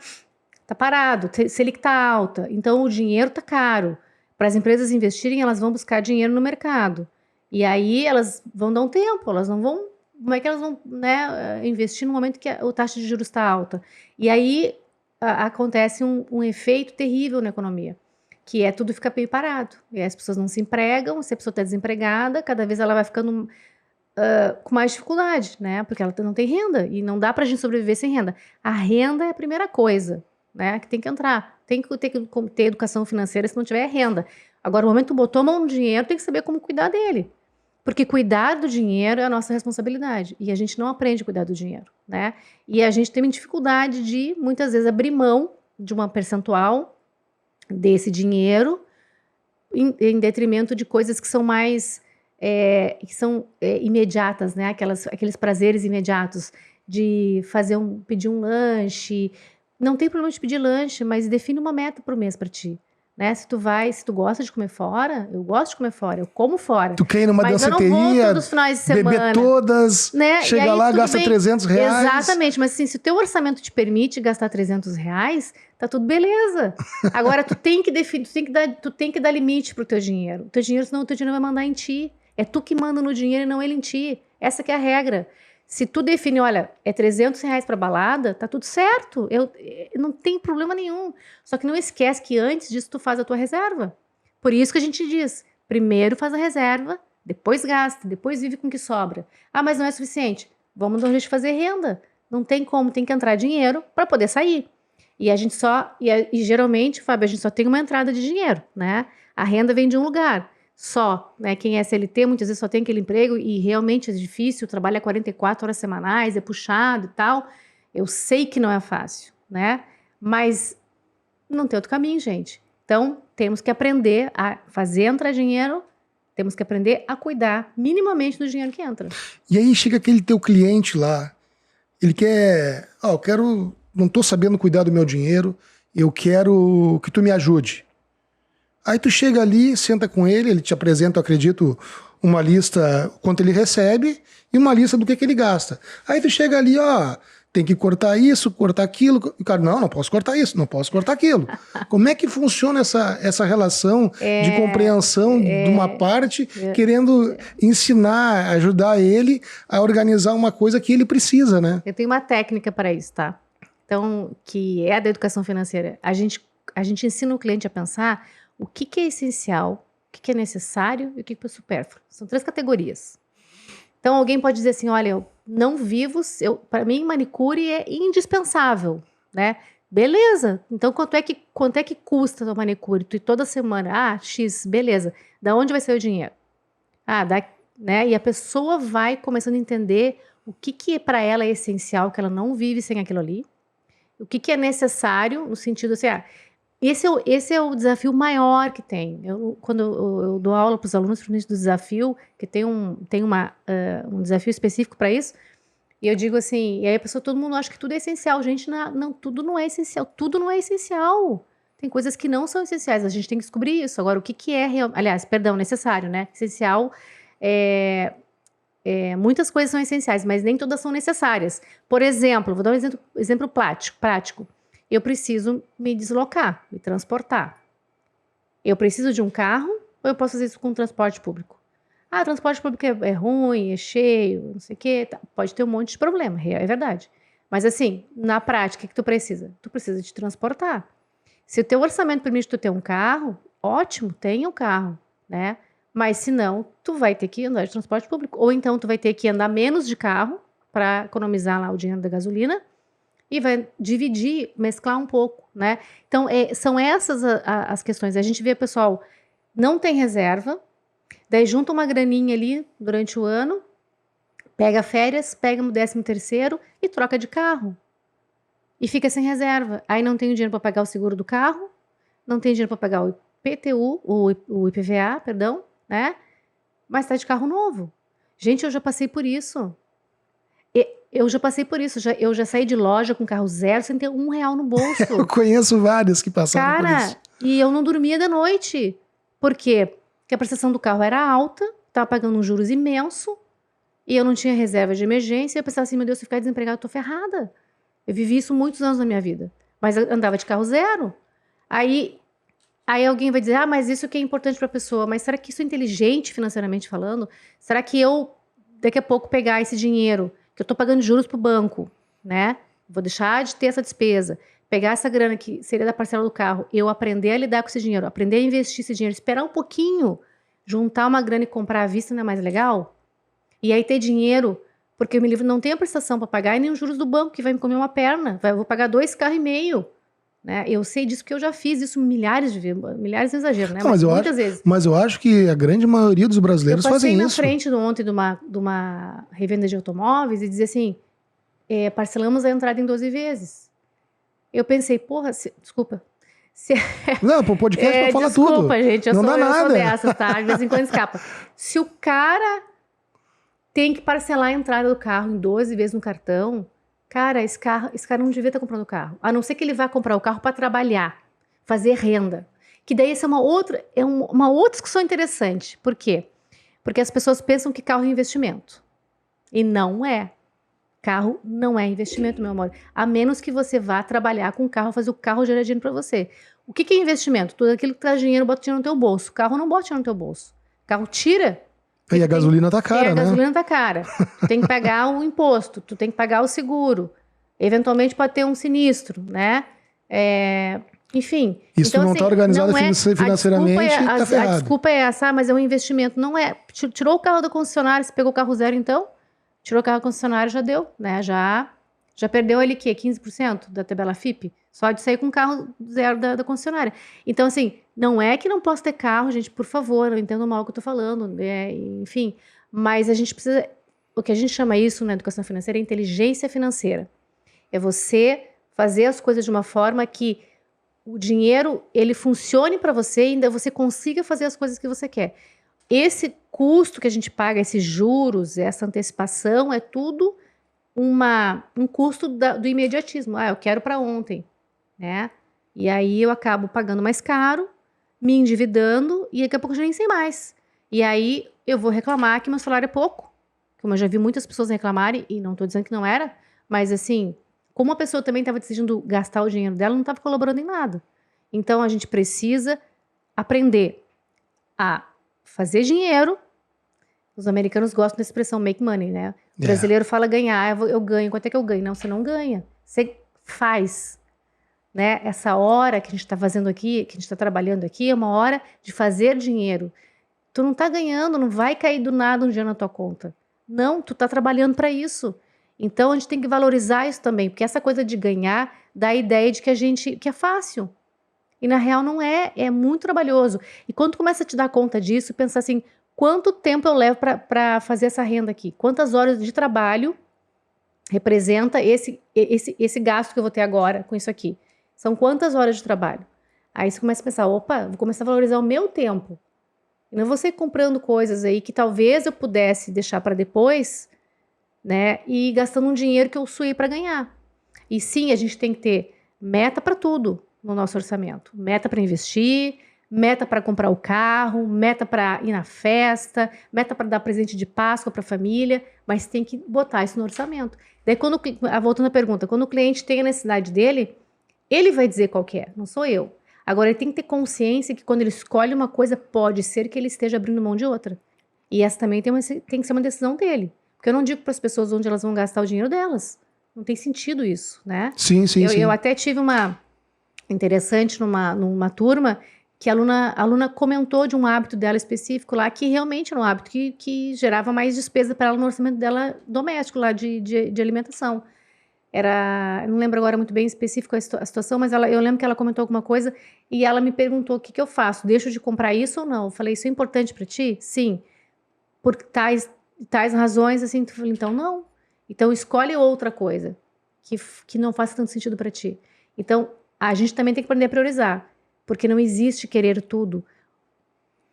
parado, Selic tá alta, então o dinheiro tá caro. Para as empresas investirem, elas vão buscar dinheiro no mercado. E aí elas vão dar um tempo, elas não vão... Como é que elas vão, né, investir no momento que a taxa de juros está alta? E aí acontece um efeito terrível na economia, que é tudo fica meio parado. E aí as pessoas não se empregam, se a pessoa está desempregada, cada vez ela vai ficando com mais dificuldade, né? Porque ela não tem renda e não dá para a gente sobreviver sem renda. A renda é a primeira coisa, né, que tem que entrar. Tem que ter educação financeira se não tiver renda. Agora, no momento que botou a mão no dinheiro, tem que saber como cuidar dele. Porque cuidar do dinheiro é a nossa responsabilidade. E a gente não aprende a cuidar do dinheiro, né? E a gente tem dificuldade de, muitas vezes, abrir mão de uma percentual desse dinheiro em detrimento de coisas que são mais... imediatas, né? Aqueles prazeres imediatos de pedir um lanche. Não tem problema de pedir lanche, mas define uma meta por mês para ti. Né? Se tu gosta de comer fora, eu gosto de comer fora, eu como fora. Tu quer ir numa danceteria, eu não vou todos os finais de semana. Beber todas, né? Chega aí, lá, gasta bem. R$300. Exatamente, mas assim, se o teu orçamento te permite gastar R$300, tá tudo beleza. Agora, tu tem que definir, tu tem que dar limite pro teu dinheiro. O teu dinheiro, senão o teu dinheiro vai mandar em ti. É tu que manda no dinheiro e não ele em ti. Essa que é a regra. Se tu define, olha, é R$ 300 para balada, tá tudo certo. Não tem problema nenhum. Só que não esquece que antes disso tu faz a tua reserva. Por isso que a gente diz, primeiro faz a reserva, depois gasta, depois vive com o que sobra. Ah, mas não é suficiente. Vamos dar um jeito de fazer renda. Não tem como, tem que entrar dinheiro para poder sair. E a gente geralmente, Fábio, a gente só tem uma entrada de dinheiro, né? A renda vem de um lugar. Só, né? Quem é CLT muitas vezes só tem aquele emprego e realmente é difícil, trabalha 44 horas semanais, é puxado e tal. Eu sei que não é fácil, né? Mas não tem outro caminho, gente. Então, temos que aprender a fazer entrar dinheiro, temos que aprender a cuidar minimamente do dinheiro que entra. E aí chega aquele teu cliente lá, ele quer, não tô sabendo cuidar do meu dinheiro, eu quero que tu me ajude. Aí tu chega ali, senta com ele te apresenta, eu acredito, uma lista quanto ele recebe e uma lista do que ele gasta. Aí tu chega ali, tem que cortar isso, cortar aquilo. E o cara, não posso cortar isso, não posso cortar aquilo. Como é que funciona essa relação de compreensão de uma parte querendo ensinar, ajudar ele a organizar uma coisa que ele precisa, né? Eu tenho uma técnica para isso, tá? Então, que é a da educação financeira. A gente ensina o cliente a pensar o que é essencial, o que é necessário e o que é supérfluo. São 3 categorias. Então, alguém pode dizer assim, olha, eu não vivo, para mim, manicure é indispensável, né? Beleza, então quanto é que custa a manicure? Tu ir toda semana, X, beleza. Da onde vai ser o dinheiro? Né? E a pessoa vai começando a entender o que para ela é essencial, que ela não vive sem aquilo ali. O que é necessário, no sentido assim, esse é o desafio maior que tem. Quando eu dou aula para os alunos, principalmente do desafio, que tem um desafio específico para isso, e eu digo assim, e aí todo mundo acha que tudo é essencial. Gente, não, tudo não é essencial. Tudo não é essencial. Tem coisas que não são essenciais, a gente tem que descobrir isso. Agora, o que é necessário, né? Essencial muitas coisas são essenciais, mas nem todas são necessárias. Por exemplo, vou dar um exemplo prático. Eu preciso me deslocar, me transportar. Eu preciso de um carro ou eu posso fazer isso com o transporte público? Transporte público é ruim, é cheio, não sei o quê. Pode ter um monte de problema, é verdade. Mas assim, na prática, o que tu precisa? Tu precisa te transportar. Se o teu orçamento permite tu ter um carro, ótimo, tenha um carro, né? Mas se não, tu vai ter que andar de transporte público. Ou então tu vai ter que andar menos de carro para economizar lá o dinheiro da gasolina e vai dividir, mesclar um pouco, né? Então, são essas as questões. A gente vê, pessoal, não tem reserva, daí junta uma graninha ali durante o ano, pega férias, pega o 13º e troca de carro. E fica sem reserva. Aí não tem dinheiro para pagar o seguro do carro, não tem dinheiro para pagar o IPTU, o IPVA, perdão, né? Mas tá de carro novo. Gente, eu já passei por isso. Eu já saí de loja com carro zero sem ter R$1 no bolso. Eu conheço vários que passaram por isso. E eu não dormia de noite. Por quê? Porque a prestação do carro era alta, tava pagando um juros imenso, e eu não tinha reserva de emergência, e eu pensava assim, meu Deus, se eu ficar desempregado, eu tô ferrada. Eu vivi isso muitos anos na minha vida. Mas eu andava de carro zero. Aí alguém vai dizer, mas isso que é importante para a pessoa. Mas será que isso é inteligente financeiramente falando? Será que eu, daqui a pouco, pegar esse dinheiro, que eu estou pagando juros para o banco, né? Vou deixar de ter essa despesa. Pegar essa grana que seria da parcela do carro, eu aprender a lidar com esse dinheiro, aprender a investir esse dinheiro, esperar um pouquinho, juntar uma grana e comprar à vista não é mais legal? E aí ter dinheiro, porque o meu livro não tem a prestação para pagar e nem os juros do banco, que vai me comer uma perna. Eu vou pagar 2,5 carros. Né? Eu sei disso porque eu já fiz isso milhares de vezes, milhares é exagero, né? Mas muitas vezes. Mas eu acho que a grande maioria dos brasileiros fazem isso. Eu passei na frente ontem de uma revenda de automóveis e dizia assim, parcelamos a entrada em 12 vezes. Eu pensei, desculpa. Não, pro podcast pra falar tudo. Desculpa, gente, eu sou dessas, tá? De vez em quando escapa. Se o cara tem que parcelar a entrada do carro em 12 vezes no cartão, cara, esse cara não devia estar comprando o carro. A não ser que ele vá comprar o carro para trabalhar, fazer renda. Que daí essa é uma outra discussão interessante. Por quê? Porque as pessoas pensam que carro é investimento. E não é. Carro não é investimento, meu amor. A menos que você vá trabalhar com o carro, fazer o carro gerar dinheiro para você. O que é investimento? Tudo aquilo que traz dinheiro, bota dinheiro no teu bolso. O carro não bota dinheiro no teu bolso. O carro tira E a gasolina tá cara, a né? gasolina tá cara. Tu tem que pagar o imposto, tu tem que pagar o seguro. Eventualmente pode ter um sinistro, né? Enfim. Isso então, não assim, está organizado não é, financeiramente, tá a ferrado. desculpa é essa, mas é um investimento. Não é. Tirou o carro da concessionária, você pegou o carro zero, então? Tirou o carro da concessionária, já deu, né? Já perdeu ali, 15% da tabela FIP? Só de sair com o carro zero da concessionária. Então, assim, não é que não posso ter carro, gente, por favor, não entendo mal o que eu tô falando, enfim. Mas a gente precisa... O que a gente chama isso na educação financeira é inteligência financeira. É você fazer as coisas de uma forma que o dinheiro, ele funcione para você e ainda você consiga fazer as coisas que você quer. Esse custo que a gente paga, esses juros, essa antecipação, é tudo um custo do imediatismo. Eu quero para ontem, né? E aí eu acabo pagando mais caro, me endividando e daqui a pouco eu já nem sei mais. E aí eu vou reclamar que meu salário é pouco, como eu já vi muitas pessoas reclamarem, e não estou dizendo que não era, mas assim, como a pessoa também estava decidindo gastar o dinheiro dela, não estava colaborando em nada. Então a gente precisa aprender a fazer dinheiro. Os americanos gostam da expressão make money, né? O brasileiro fala ganhar, eu ganho. Quanto é que eu ganho? Não, você não ganha. Você faz. Né? Essa hora que a gente está fazendo aqui, que a gente está trabalhando aqui, é uma hora de fazer dinheiro. Tu não está ganhando, não vai cair do nada um dia na tua conta. Não, tu está trabalhando para isso. Então a gente tem que valorizar isso também, porque essa coisa de ganhar dá a ideia de que é fácil. E na real não é, é muito trabalhoso. E quando tu começa a te dar conta disso, pensa assim, quanto tempo eu levo para fazer essa renda aqui? Quantas horas de trabalho representa esse gasto que eu vou ter agora com isso aqui? São quantas horas de trabalho? Aí você começa a pensar, opa, vou começar a valorizar o meu tempo. E não vou sair comprando coisas aí que talvez eu pudesse deixar para depois, né? E gastando um dinheiro que eu suei para ganhar. E sim, a gente tem que ter meta para tudo no nosso orçamento. Meta para investir, meta para comprar o carro, meta para ir na festa, meta para dar presente de Páscoa para a família, mas tem que botar isso no orçamento. Daí, voltando à pergunta, quando o cliente tem a necessidade dele, ele vai dizer qual que é, não sou eu. Agora, ele tem que ter consciência que quando ele escolhe uma coisa, pode ser que ele esteja abrindo mão de outra. E essa também tem que ser uma decisão dele. Porque eu não digo para as pessoas onde elas vão gastar o dinheiro delas. Não tem sentido isso, né? Sim. Eu até tive uma interessante numa turma que a aluna comentou de um hábito dela específico lá, que realmente era um hábito que gerava mais despesa para ela no orçamento dela doméstico lá de alimentação. Eu não lembro agora muito bem específico a situação, mas eu lembro que ela comentou alguma coisa e ela me perguntou o que eu faço, deixo de comprar isso ou não? Eu falei, isso é importante para ti? Sim. Por tais razões, assim, tu falou, então não. Então escolhe outra coisa que não faça tanto sentido para ti. Então a gente também tem que aprender a priorizar, porque não existe querer tudo.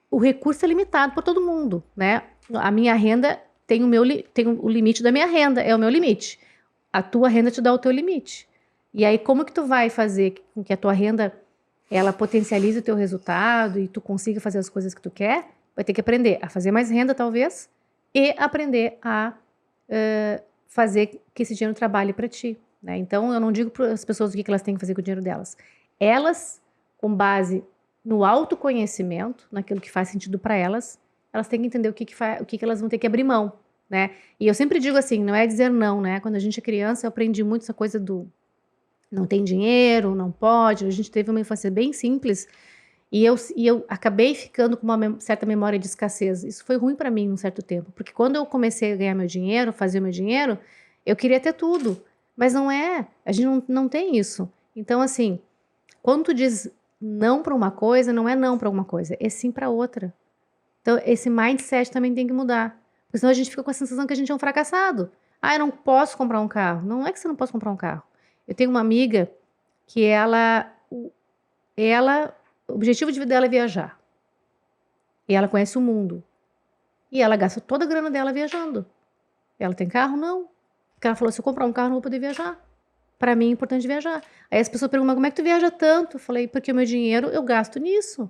O recurso é limitado para todo mundo, né? A minha renda tem o limite da minha renda, é o meu limite. A tua renda te dá o teu limite. E aí, como que tu vai fazer com que a tua renda, ela potencialize o teu resultado e tu consiga fazer as coisas que tu quer? Vai ter que aprender a fazer mais renda, talvez, e aprender a fazer que esse dinheiro trabalhe para ti, né? Então, eu não digo para as pessoas o que elas têm que fazer com o dinheiro delas. Elas, com base no autoconhecimento, naquilo que faz sentido para elas têm que entender o que elas vão ter que abrir mão, né? E eu sempre digo assim, não é dizer não, né? Quando a gente é criança, eu aprendi muito essa coisa do não tem dinheiro, não pode. A gente teve uma infância bem simples e eu acabei ficando com uma certa memória de escassez. Isso foi ruim para mim num certo tempo, porque quando eu comecei a ganhar meu dinheiro, fazer meu dinheiro, eu queria ter tudo, mas não é. A gente não tem isso. Então, assim, quando tu diz não para uma coisa, não é não para alguma coisa, é sim para outra. Então, esse mindset também tem que mudar. Porque senão a gente fica com a sensação que a gente é um fracassado. Eu não posso comprar um carro. Não é que você não possa comprar um carro. Eu tenho uma amiga que o objetivo de vida dela é viajar. E ela conhece o mundo. E ela gasta toda a grana dela viajando. Ela tem carro? Não. Porque ela falou, se eu comprar um carro, não vou poder viajar. Para mim é importante viajar. Aí as pessoas perguntam, como é que tu viaja tanto? Eu falei, porque o meu dinheiro eu gasto nisso.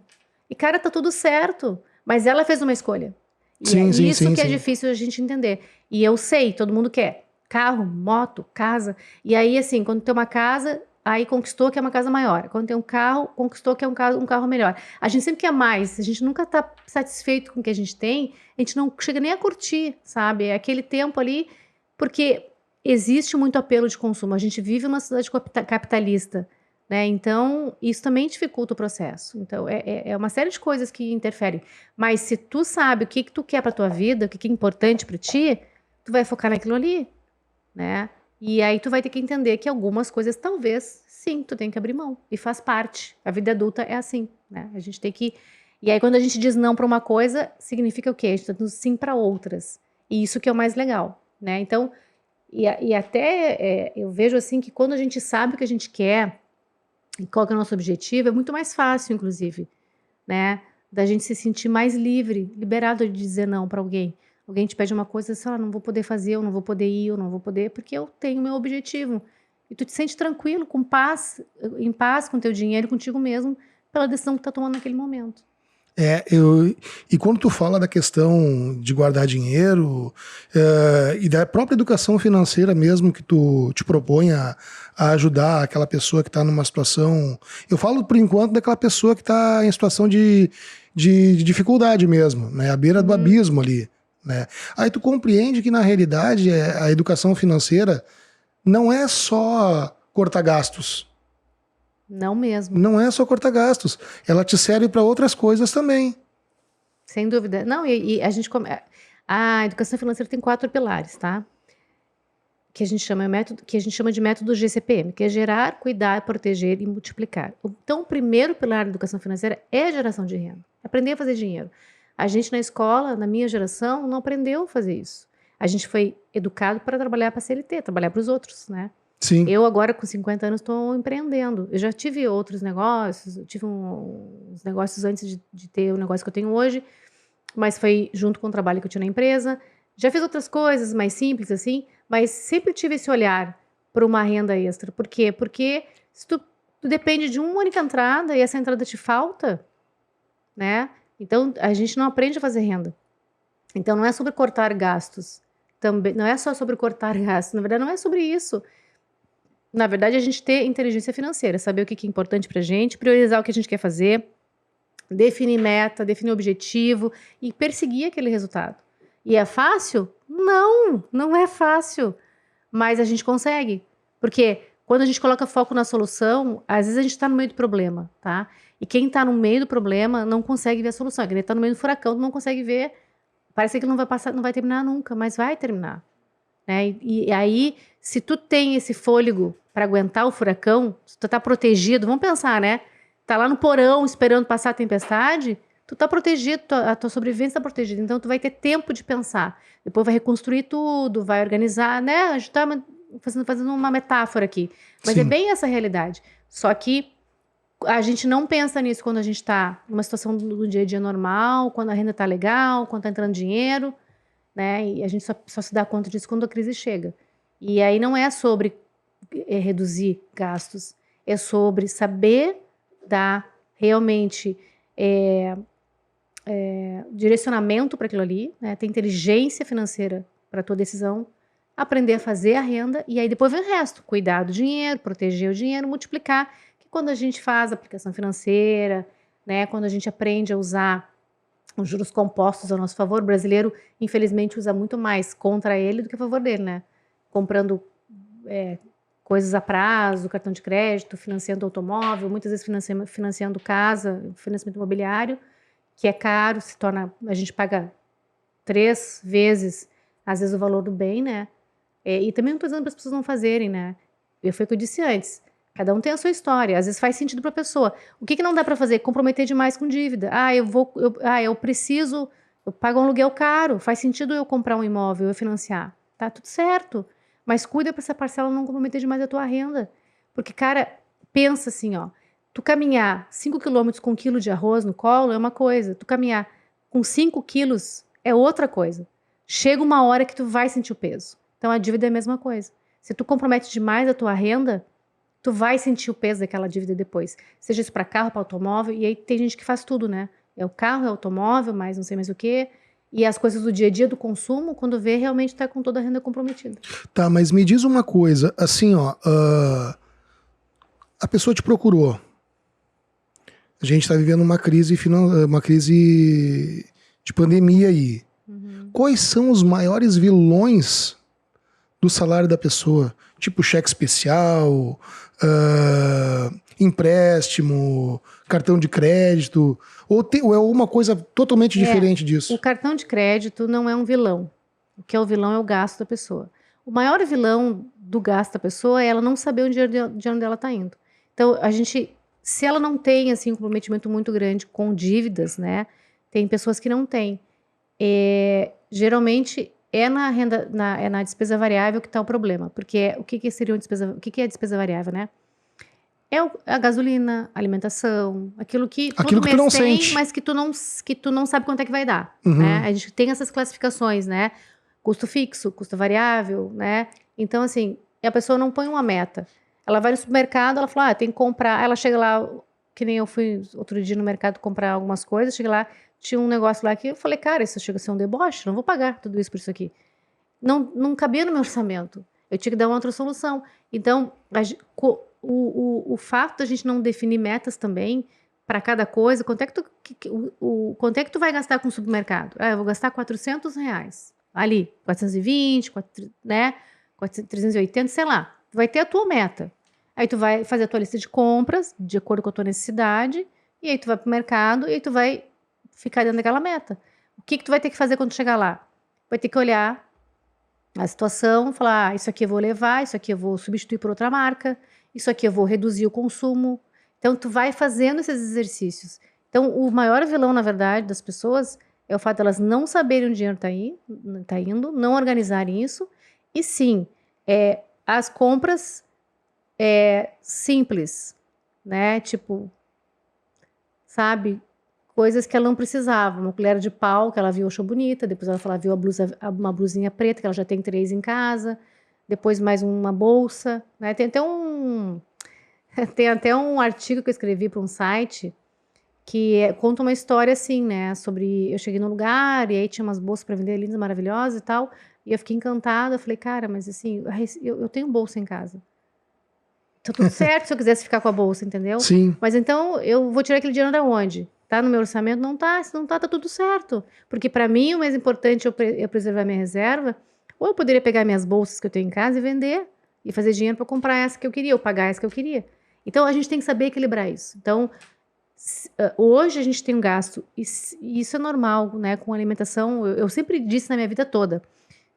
E cara, tá tudo certo. Mas ela fez uma escolha. E isso que é difícil a gente entender. E eu sei, todo mundo quer carro, moto, casa. E aí, assim, quando tem uma casa, aí conquistou que é uma casa maior. Quando tem um carro, conquistou que é um carro melhor. A gente sempre quer mais, a gente nunca está satisfeito com o que a gente tem, a gente não chega nem a curtir, sabe? É aquele tempo ali, porque existe muito apelo de consumo. A gente vive numa sociedade capitalista, né? Então, isso também dificulta o processo. Então, é uma série de coisas que interferem. Mas se tu sabe o que tu quer para tua vida, o que é importante para ti, tu vai focar naquilo ali, né? E aí tu vai ter que entender que algumas coisas, talvez, sim, tu tem que abrir mão. E faz parte. A vida adulta é assim, né? A gente tem que... E aí quando a gente diz não para uma coisa, significa o quê? A gente tá dizendo sim para outras. E isso que é o mais legal, né? Então, e até eu vejo assim que quando a gente sabe o que a gente quer e qual que é o nosso objetivo, é muito mais fácil, inclusive, né? Da gente se sentir mais livre, liberado de dizer não para alguém. Alguém te pede uma coisa, sei lá, não vou poder fazer, eu não vou poder ir, eu não vou poder, porque eu tenho meu objetivo. E tu te sente tranquilo, com paz, em paz com o teu dinheiro, contigo mesmo, pela decisão que tu tá tomando naquele momento. E quando tu fala da questão de guardar dinheiro e da própria educação financeira mesmo que tu te propõe a ajudar aquela pessoa que está numa situação... Eu falo por enquanto daquela pessoa que está em situação de dificuldade mesmo, né? À beira do abismo ali, né? Aí tu compreende que na realidade a educação financeira não é só cortar gastos. Não mesmo. Não é só cortar gastos. Ela te serve para outras coisas também. Sem dúvida. Não, e a gente... A educação financeira tem 4 pilares, tá? Que a gente chama de método GCPM, que é gerar, cuidar, proteger e multiplicar. Então, o primeiro pilar da educação financeira é a geração de renda. Aprender a fazer dinheiro. A gente na escola, na minha geração, não aprendeu a fazer isso. A gente foi educado para trabalhar para a CLT, trabalhar para os outros, né? Sim. Eu agora, com 50 anos, estou empreendendo. Eu já tive outros negócios, eu tive uns negócios antes de ter o negócio que eu tenho hoje, mas foi junto com o trabalho que eu tinha na empresa. Já fiz outras coisas mais simples, assim, mas sempre tive esse olhar para uma renda extra. Por quê? Porque se tu depende de uma única entrada e essa entrada te falta, né? Então, a gente não aprende a fazer renda. Então, não é sobre cortar gastos. Também, não é só sobre cortar gastos. Na verdade, não é sobre isso. Na verdade, a gente ter inteligência financeira, saber o que é importante pra gente, priorizar o que a gente quer fazer, definir meta, definir objetivo e perseguir aquele resultado. E é fácil? Não, não é fácil. Mas a gente consegue. Porque quando a gente coloca foco na solução, às vezes a gente está no meio do problema, tá? E quem está no meio do problema não consegue ver a solução. Quem está no meio do furacão não consegue ver. Parece que não vai passar, não vai terminar nunca, mas vai terminar. Né? E aí, se tu tem esse fôlego para aguentar o furacão, se tu tá protegido, vamos pensar, né? Tá lá no porão esperando passar a tempestade, tu tá protegido, a tua sobrevivência tá protegida, então tu vai ter tempo de pensar. Depois vai reconstruir tudo, vai organizar, né? A gente tá fazendo uma metáfora aqui. Mas Sim. É bem essa realidade. Só que a gente não pensa nisso quando a gente tá numa situação do dia a dia normal, quando a renda tá legal, quando tá entrando dinheiro, né? E a gente só se dá conta disso quando a crise chega. E aí não é sobre reduzir gastos, é sobre saber dar realmente direcionamento para aquilo ali, né? Ter inteligência financeira para a tua decisão, aprender a fazer a renda e aí depois vem o resto, cuidar do dinheiro, proteger o dinheiro, multiplicar, que quando a gente faz aplicação financeira, né? Quando a gente aprende a usar os juros compostos a nosso favor, o brasileiro infelizmente usa muito mais contra ele do que a favor dele, né? Comprando coisas a prazo, cartão de crédito, financiando automóvel, muitas vezes financiando casa, financiamento imobiliário, que é caro, a gente paga 3 vezes, às vezes, o valor do bem, né? E também não estou dizendo para as pessoas não fazerem, né? Foi o que eu disse antes. Cada um tem a sua história, às vezes faz sentido para a pessoa. O que não dá para fazer? Comprometer demais com dívida. Eu preciso, eu pago um aluguel caro, faz sentido eu comprar um imóvel, eu financiar. Tá tudo certo. Mas cuida para essa parcela não comprometer demais a tua renda. Porque, cara, pensa assim, ó. Tu caminhar 5 quilômetros com 1 quilo de arroz no colo é uma coisa. Tu caminhar com 5 quilos é outra coisa. Chega uma hora que tu vai sentir o peso. Então, a dívida é a mesma coisa. Se tu compromete demais a tua renda, tu vai sentir o peso daquela dívida depois. Seja isso para carro, para automóvel. E aí tem gente que faz tudo, né? É o carro, é o automóvel, mais não sei mais o quê. E as coisas do dia a dia do consumo, quando vê, realmente está com toda a renda comprometida. Tá, mas me diz uma coisa, assim, ó, A pessoa te procurou. A gente está vivendo uma crise de pandemia aí. Quais são os maiores vilões do salário da pessoa? Tipo cheque especial, empréstimo, cartão de crédito, ou é uma coisa totalmente diferente disso? O cartão de crédito não é um vilão. O que é o vilão é o gasto da pessoa. O maior vilão do gasto da pessoa é ela não saber de onde ela está indo. Então, se ela não tem assim, um comprometimento muito grande com dívidas, né? Tem pessoas que não têm. Geralmente é na despesa variável que está o problema. Porque o que seria o que é despesa variável, né? É a gasolina, a alimentação, aquilo que todo mês tu não tem, sente. mas que tu não sabe quanto é que vai dar. Uhum. Né? A gente tem essas classificações, né? Custo fixo, custo variável, né? Então, assim, a pessoa não põe uma meta. Ela vai no supermercado, ela fala, tem que comprar. Ela chega lá, que nem eu fui outro dia no mercado comprar algumas coisas, chega lá, tinha um negócio lá que eu falei, cara, isso chega a ser um deboche, não vou pagar tudo isso por isso aqui. Não cabia no meu orçamento. Eu tinha que dar uma outra solução. Então, o fato da gente não definir metas também para cada coisa, quanto é que tu vai gastar com o supermercado? Eu vou gastar R$400 ali, 420, né? 380, sei lá. Tu vai ter a tua meta. Aí tu vai fazer a tua lista de compras de acordo com a tua necessidade, e aí tu vai pro mercado e aí tu vai ficar dentro daquela meta. O que tu vai ter que fazer quando chegar lá? Vai ter que olhar a situação, falar, isso aqui eu vou levar, isso aqui eu vou substituir por outra marca, isso aqui eu vou reduzir o consumo. Então, tu vai fazendo esses exercícios. Então, o maior vilão, na verdade, das pessoas é o fato de elas não saberem onde o dinheiro tá indo, não organizarem isso. E sim, as compras simples, né? Tipo, sabe? Coisas que ela não precisava. Uma colher de pau que ela viu, achou bonita. Depois ela viu uma blusinha preta, que ela já tem 3 em casa. Depois mais uma bolsa, né? Tem até um artigo que eu escrevi para um site que conta uma história assim, né? Sobre eu cheguei no lugar e aí tinha umas bolsas para vender lindas, maravilhosas e tal. E eu fiquei encantada. Eu falei, cara, mas assim, eu tenho bolsa em casa. Tá tudo certo se eu quisesse ficar com a bolsa, entendeu? Sim. Mas então eu vou tirar aquele dinheiro da onde? Tá no meu orçamento? Não tá. Se não tá tudo certo. Porque para mim o mais importante é eu preservar minha reserva. Ou eu poderia pegar minhas bolsas que eu tenho em casa e vender e fazer dinheiro para comprar essa que eu queria ou pagar essa que eu queria. Então a gente tem que saber equilibrar isso. Então hoje a gente tem um gasto e isso é normal, né? Com alimentação, eu sempre disse na minha vida toda,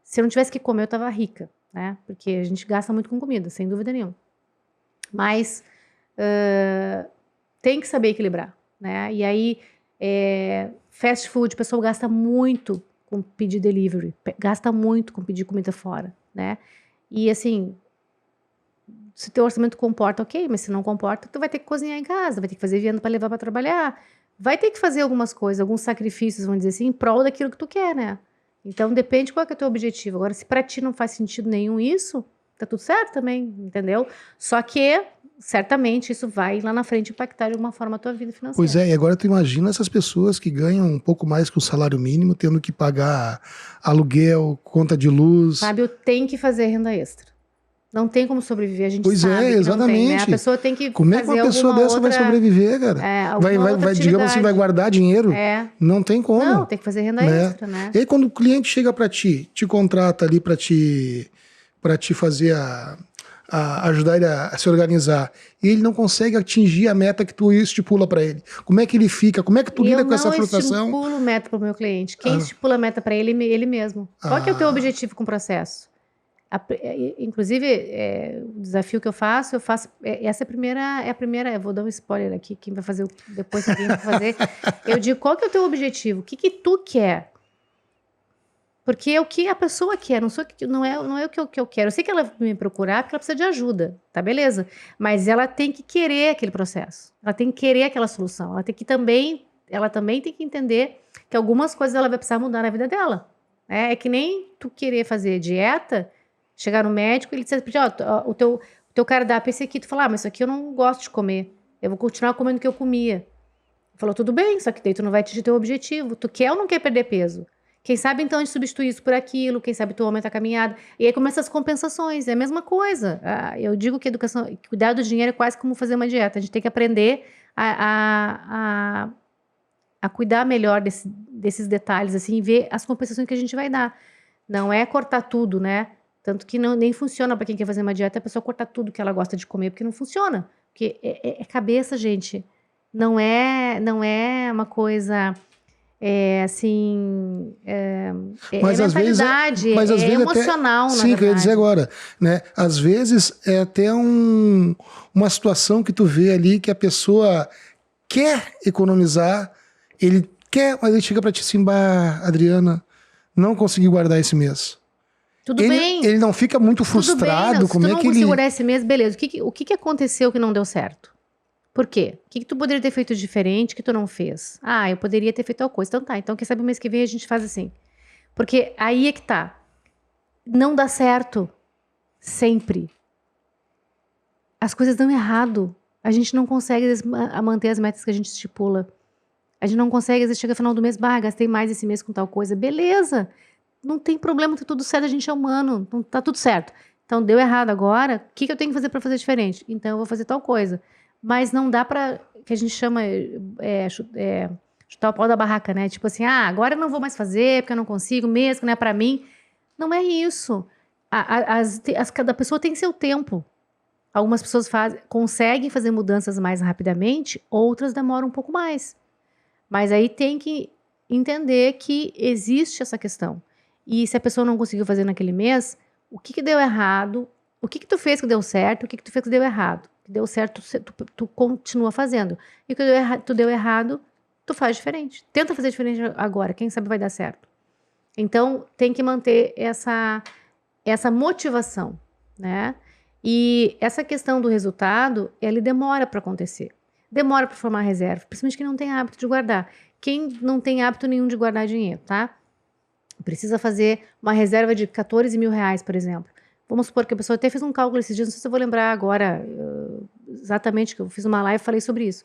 se eu não tivesse que comer eu tava rica, né? Porque a gente gasta muito com comida, sem dúvida nenhuma. Mas tem que saber equilibrar, né? E aí, fast food, o pessoal gasta muito com pedir delivery, gasta muito com pedir comida fora, né? E assim, se teu orçamento comporta, ok, mas se não comporta, tu vai ter que cozinhar em casa, vai ter que fazer vianda para levar para trabalhar, vai ter que fazer algumas coisas, alguns sacrifícios, vamos dizer assim, em prol daquilo que tu quer, né? Então depende qual é, que é o teu objetivo. Agora, se para ti não faz sentido nenhum isso, tá tudo certo também, entendeu? Só que certamente isso vai lá na frente impactar de alguma forma a tua vida financeira. Pois é, e agora tu imagina essas pessoas que ganham um pouco mais que o salário mínimo, tendo que pagar aluguel, conta de luz. Fábio, tem que fazer renda extra. Não tem como sobreviver, a gente Pois sabe é, que exatamente. não tem, né? A pessoa tem que Como é que fazer uma pessoa alguma dessa vai sobreviver, cara? Vai, digamos assim, vai guardar dinheiro? Não tem como. Não, tem que fazer renda extra, né? E aí quando o cliente chega para te contrata ali para te fazer ajudar ele a se organizar, e ele não consegue atingir a meta que tu estipula para ele. Como é que ele fica? Como é que tu lida com essa frustração? Eu não estipulo meta para o meu cliente. Quem estipula a meta para ele é ele mesmo. Qual que é o teu objetivo com o processo? Inclusive, o desafio que eu faço, essa é a primeira, eu vou dar um spoiler aqui, quem vai fazer, depois quem vai fazer, eu digo, qual que é o teu objetivo? O que tu quer? Porque é o que a pessoa quer, não é o que eu quero. Eu sei que ela vai me procurar porque ela precisa de ajuda, tá beleza? Mas ela tem que querer aquele processo, ela tem que querer aquela solução, ela também tem que entender que algumas coisas ela vai precisar mudar na vida dela. É que nem tu querer fazer dieta, chegar no médico e ele dizer, o teu cardápio é esse aqui, tu fala, mas isso aqui eu não gosto de comer, eu vou continuar comendo o que eu comia. Falou, tudo bem, só que daí tu não vai atingir teu objetivo. Tu quer ou não quer perder peso? Quem sabe, então, a gente substitui isso por aquilo, quem sabe tu aumenta a caminhada. E aí começam as compensações, é a mesma coisa. Eu digo que cuidar do dinheiro é quase como fazer uma dieta. A gente tem que aprender a cuidar melhor desses detalhes, assim, e ver as compensações que a gente vai dar. Não é cortar tudo, né? Tanto que nem funciona para quem quer fazer uma dieta, a pessoa cortar tudo que ela gosta de comer, porque não funciona. Porque é cabeça, gente. Não é uma coisa... assim, Mas às vezes mentalidade, mas às vezes emocional, até, na sim, verdade. que eu ia dizer agora, né? Às vezes é até uma situação que tu vê ali que a pessoa quer economizar, ele quer, mas ele chega pra ti assim, bah, Adriana, não consegui guardar esse mês. Tudo bem. Ele não fica muito frustrado, Tudo bem, como se tu é não que conseguiu ele... guardar esse mês, beleza. O que aconteceu que não deu certo? Por quê? O que tu poderia ter feito diferente que tu não fez? Ah, eu poderia ter feito tal coisa. Então tá, então quem sabe o mês que vem a gente faz assim. Porque aí é que tá. Não dá certo sempre. As coisas dão errado. A gente não consegue manter as metas que a gente estipula. A gente não consegue, às vezes chega no final do mês, gastei mais esse mês com tal coisa. Beleza, não tem problema, tá tudo certo, a gente é humano, não tá tudo certo. Então deu errado agora, o que eu tenho que fazer para fazer diferente? Então eu vou fazer tal coisa. Mas não dá para, que a gente chama, chutar o pau da barraca, né? Tipo assim, agora eu não vou mais fazer, porque eu não consigo mesmo, que não é para mim. Não é isso. Cada pessoa tem seu tempo. Algumas pessoas conseguem fazer mudanças mais rapidamente, outras demoram um pouco mais. Mas aí tem que entender que existe essa questão. E se a pessoa não conseguiu fazer naquele mês, o que deu errado? O que tu fez que deu certo? O que tu fez que deu errado? O que deu certo, tu continua fazendo. E o que tu deu errado, tu faz diferente. Tenta fazer diferente agora, quem sabe vai dar certo. Então, tem que manter essa motivação, né? E essa questão do resultado, ele demora para acontecer. Demora para formar reserva, principalmente quem não tem hábito de guardar. Quem não tem hábito nenhum de guardar dinheiro, tá? Precisa fazer uma reserva de 14 mil reais, por exemplo. Vamos supor que a pessoa até fez um cálculo esses dias, não sei se eu vou lembrar agora exatamente, que eu fiz uma live e falei sobre isso.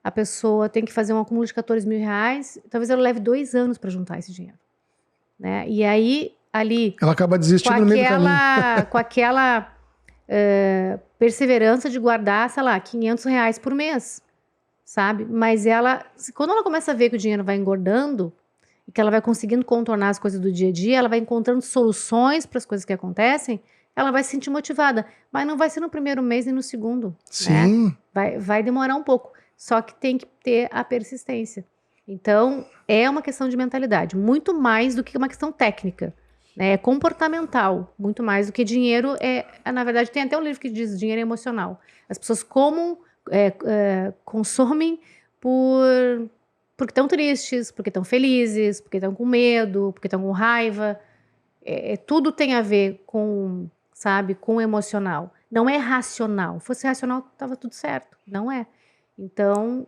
A pessoa tem que fazer um acúmulo de 14 mil reais, talvez ela leve 2 anos para juntar esse dinheiro. Né? E aí, ali... Ela acaba desistindo no meio do caminho. Com aquela perseverança de guardar, sei lá, 500 reais por mês, sabe? Mas quando ela começa a ver que o dinheiro vai engordando e que ela vai conseguindo contornar as coisas do dia a dia, ela vai encontrando soluções para as coisas que acontecem, ela vai se sentir motivada. Mas não vai ser no primeiro mês nem no segundo. Sim. Né? Vai demorar um pouco. Só que tem que ter a persistência. Então, é uma questão de mentalidade, muito mais do que uma questão técnica. É comportamental, muito mais do que dinheiro. Na verdade, tem até um livro que diz dinheiro é emocional. As pessoas consomem porque estão tristes, porque estão felizes, porque estão com medo, porque estão com raiva. Tudo tem a ver com, sabe, com o emocional. Não é racional. Se fosse racional, estava tudo certo. Não é. Então,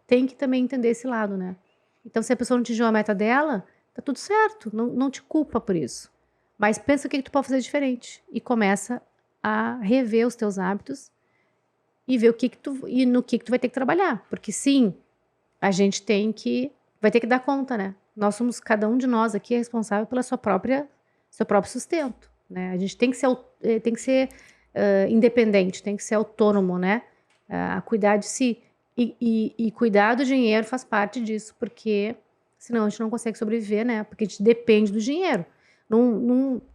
tem que também entender esse lado, né? Então, se a pessoa não atingiu a meta dela, tá tudo certo, não te culpa por isso. Mas pensa o que tu pode fazer diferente. E começa a rever os teus hábitos e ver no que tu vai ter que trabalhar. Porque sim, a gente vai ter que dar conta, né? Cada um de nós aqui é responsável pela seu próprio sustento, né? A gente tem que ser independente, tem que ser autônomo, né? A cuidar de si. E cuidar do dinheiro faz parte disso, porque senão a gente não consegue sobreviver, né? Porque a gente depende do dinheiro.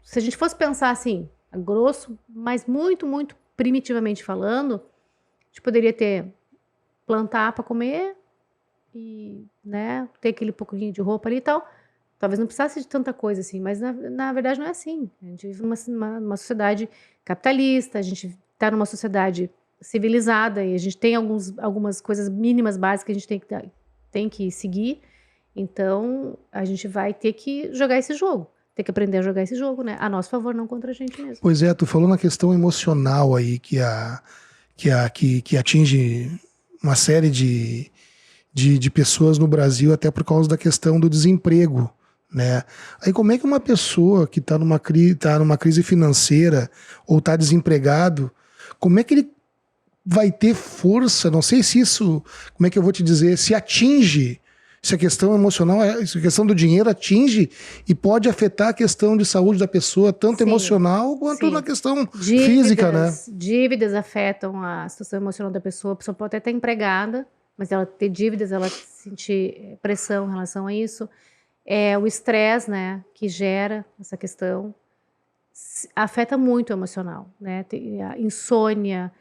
Se a gente fosse pensar assim, a grosso, mas muito, muito primitivamente falando, a gente poderia plantar para comer e, né, ter aquele pouquinho de roupa ali e tal. Talvez não precisasse de tanta coisa assim, mas na verdade não é assim. A gente vive numa sociedade capitalista, a gente está numa sociedade civilizada e a gente tem algumas coisas mínimas básicas que a gente tem que seguir. Então, a gente vai ter que jogar esse jogo. Tem que aprender a jogar esse jogo, né? A nosso favor, não contra a gente mesmo. Pois é, tu falou na questão emocional aí, que atinge uma série de pessoas no Brasil, até por causa da questão do desemprego, né? Aí como é que uma pessoa que está numa crise financeira ou está desempregado, como é que ele vai ter força? Não sei se isso, como é que eu vou te dizer, se atinge Se a questão emocional, se a questão do dinheiro atinge e pode afetar a questão de saúde da pessoa, tanto Sim, emocional quanto sim. na questão física, né? Dívidas afetam a situação emocional da pessoa. A pessoa pode até estar empregada, mas ela ter dívidas, ela sentir pressão em relação a isso. O estresse, né, que gera essa questão, afeta muito o emocional, né? Tem a insônia,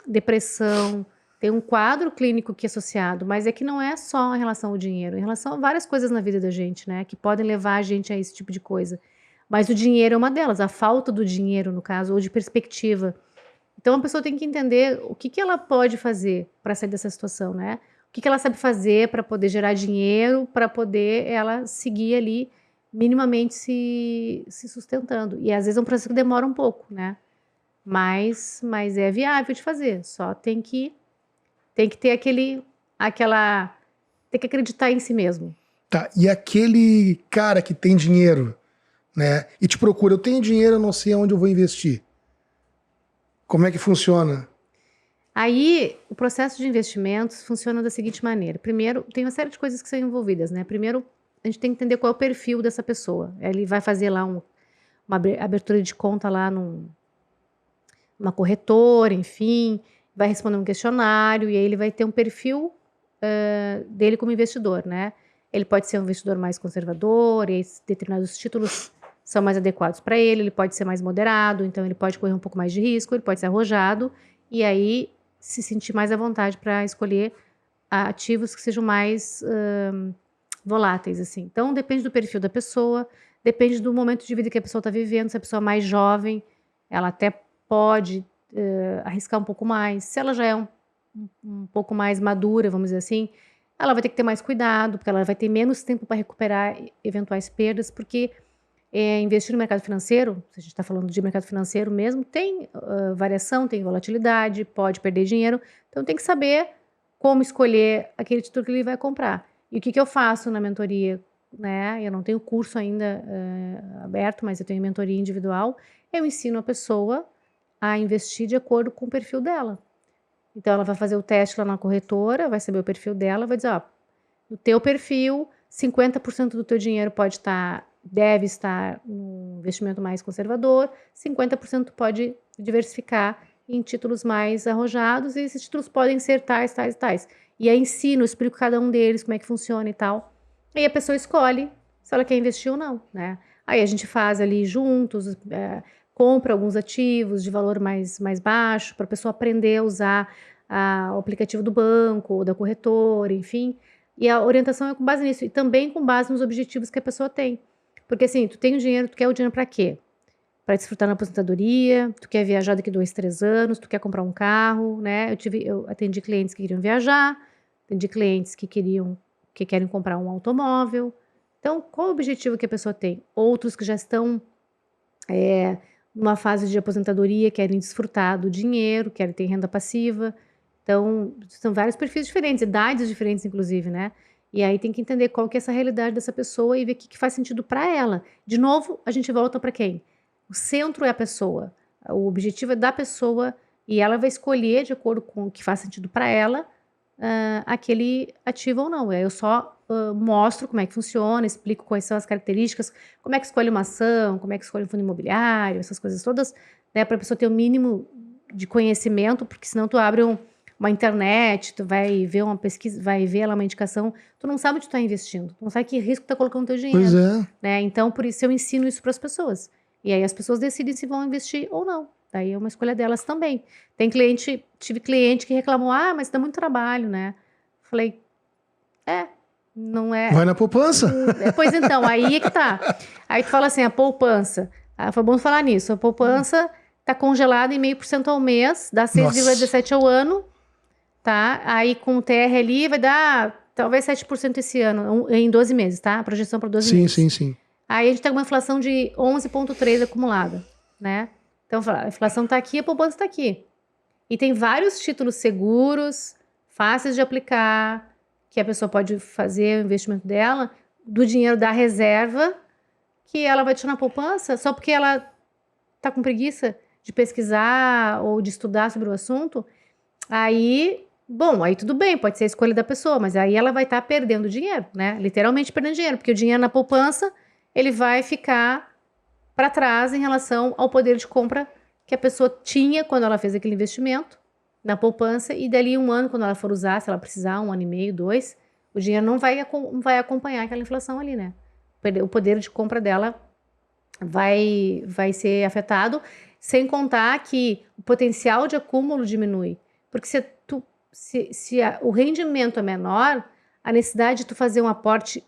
depressão, tem um quadro clínico que é associado, mas é que não é só em relação ao dinheiro, em relação a várias coisas na vida da gente, né, que podem levar a gente a esse tipo de coisa. Mas o dinheiro é uma delas, a falta do dinheiro, no caso, ou de perspectiva. Então a pessoa tem que entender o que ela pode fazer para sair dessa situação, né? O que ela sabe fazer para poder gerar dinheiro, para poder ela seguir ali minimamente se sustentando. E às vezes é um processo que demora um pouco, né? Mas é viável de fazer. Só tem que ter tem que acreditar em si mesmo. Tá, e aquele cara que tem dinheiro, né, e te procura, eu tenho dinheiro, eu não sei aonde eu vou investir. Como é que funciona? Aí, o processo de investimentos funciona da seguinte maneira. Primeiro, tem uma série de coisas que são envolvidas, né? Primeiro, a gente tem que entender qual é o perfil dessa pessoa. Ele vai fazer lá uma abertura de conta lá numa corretora, enfim, vai responder um questionário e aí ele vai ter um perfil dele como investidor, né? Ele pode ser um investidor mais conservador, e determinados títulos são mais adequados para ele pode ser mais moderado, então ele pode correr um pouco mais de risco, ele pode ser arrojado, e aí se sentir mais à vontade para escolher ativos que sejam mais voláteis, assim. Então, depende do perfil da pessoa, depende do momento de vida que a pessoa está vivendo, se a pessoa é mais jovem, ela até pode arriscar um pouco mais. Se ela já é um pouco mais madura, vamos dizer assim, ela vai ter que ter mais cuidado, porque ela vai ter menos tempo para recuperar eventuais perdas, porque investir no mercado financeiro, se a gente está falando de mercado financeiro mesmo, tem variação, tem volatilidade, pode perder dinheiro, então tem que saber como escolher aquele título que ele vai comprar. E o que eu faço na mentoria, né? Eu não tenho curso ainda aberto, mas eu tenho mentoria individual, eu ensino a pessoa a investir de acordo com o perfil dela. Então, ela vai fazer o teste lá na corretora, vai saber o perfil dela, vai dizer, ó, no teu perfil, 50% do teu dinheiro deve estar num investimento mais conservador, 50% pode diversificar em títulos mais arrojados, e esses títulos podem ser tais, tais, tais. E aí ensino, explico cada um deles, como é que funciona e tal. Aí a pessoa escolhe se ela quer investir ou não, né? Aí a gente faz ali juntos, compra alguns ativos de valor mais baixo, para a pessoa aprender a usar o aplicativo do banco, ou da corretora, enfim. E a orientação é com base nisso, e também com base nos objetivos que a pessoa tem. Porque assim, tu tem o dinheiro, tu quer o dinheiro para quê? Para desfrutar na aposentadoria, tu quer viajar daqui 2, 3 anos, tu quer comprar um carro, né? Eu atendi clientes que queriam viajar, atendi clientes que querem comprar um automóvel. Então, qual o objetivo que a pessoa tem? Outros que já estão numa fase de aposentadoria, querem desfrutar do dinheiro, querem ter renda passiva. Então, são vários perfis diferentes, idades diferentes, inclusive, né? E aí tem que entender qual que é essa realidade dessa pessoa e ver o que faz sentido para ela. De novo, a gente volta para quem? O centro é a pessoa. O objetivo é da pessoa e ela vai escolher, de acordo com o que faz sentido para ela, aquele ativo ou não. Eu só mostro como é que funciona, explico quais são as características, como é que escolhe uma ação, como é que escolhe um fundo imobiliário, essas coisas todas, né, para a pessoa ter o mínimo de conhecimento, porque senão tu abre uma internet, tu vai ver uma pesquisa, vai ver lá uma indicação, tu não sabe onde tu tá investindo, tu não sabe que risco tu tá colocando teu dinheiro. Pois é. Né? Então, por isso eu ensino isso para as pessoas. E aí as pessoas decidem se vão investir ou não. Daí é uma escolha delas também. Tive cliente que reclamou, mas dá muito trabalho, né? Falei, não é... Vai na poupança. Pois então, aí é que tá. Aí tu fala assim, a poupança. Foi bom falar nisso. A poupança tá congelada em 0,5% ao mês, dá 6,17% ao ano, tá? Aí com o TR ali vai dar talvez 7% esse ano, em 12 meses, tá? A projeção para 12 meses. Sim. Aí a gente tem uma inflação de 11,3% acumulada, né? Então, a inflação tá aqui, a poupança tá aqui. E tem vários títulos seguros, fáceis de aplicar, que a pessoa pode fazer o investimento dela, do dinheiro da reserva, que ela vai tirar na poupança, só porque ela tá com preguiça de pesquisar ou de estudar sobre o assunto. Aí Bom, aí tudo bem, pode ser a escolha da pessoa, mas aí ela vai estar perdendo dinheiro, né? Literalmente perdendo dinheiro, porque o dinheiro na poupança, ele vai ficar para trás em relação ao poder de compra que a pessoa tinha quando ela fez aquele investimento na poupança, e dali um ano, quando ela for usar, se ela precisar, 1 ano e meio, 2, o dinheiro não vai acompanhar aquela inflação ali, né? O poder de compra dela vai ser afetado, sem contar que o potencial de acúmulo diminui. Porque se o rendimento é menor, a necessidade de tu fazer um aporte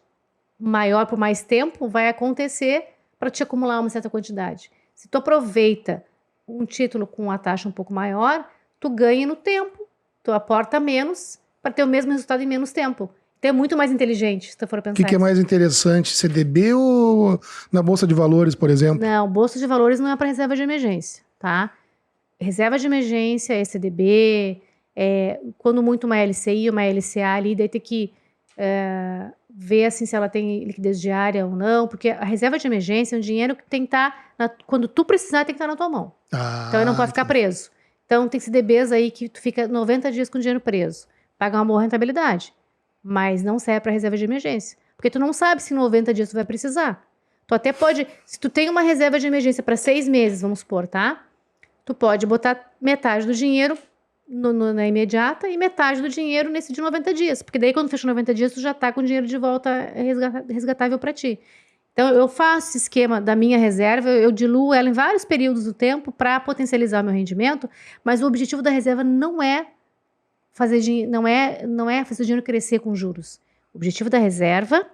maior por mais tempo vai acontecer para te acumular uma certa quantidade. Se tu aproveita um título com uma taxa um pouco maior, tu ganha no tempo, tu aporta menos para ter o mesmo resultado em menos tempo. Então é muito mais inteligente, se tu for O pensar que é mais interessante, CDB ou na Bolsa de Valores, por exemplo? Não, bolsa de valores não é para reserva de emergência, tá? Reserva de emergência é CDB, quando muito uma LCI, uma LCA ali, daí tem que ver assim se ela tem liquidez diária ou não, porque a reserva de emergência é um dinheiro que tem que estar, quando tu precisar, tem que estar na tua mão. Então ele não pode ficar preso. Então tem CDBs aí que tu fica 90 dias com o dinheiro preso, paga uma boa rentabilidade, mas não serve para reserva de emergência, porque tu não sabe se em 90 dias tu vai precisar. Tu até pode, se tu tem uma reserva de emergência para 6 meses, vamos supor, tá? Tu pode botar metade do dinheiro na imediata e metade do dinheiro nesse de 90 dias. Porque daí, quando fecha 90 dias, tu já tá com o dinheiro de volta resgatável para ti. Então, eu faço esse esquema da minha reserva, eu diluo ela em vários períodos do tempo para potencializar o meu rendimento, mas o objetivo da reserva não é fazer, não é fazer o dinheiro crescer com juros. O objetivo da reserva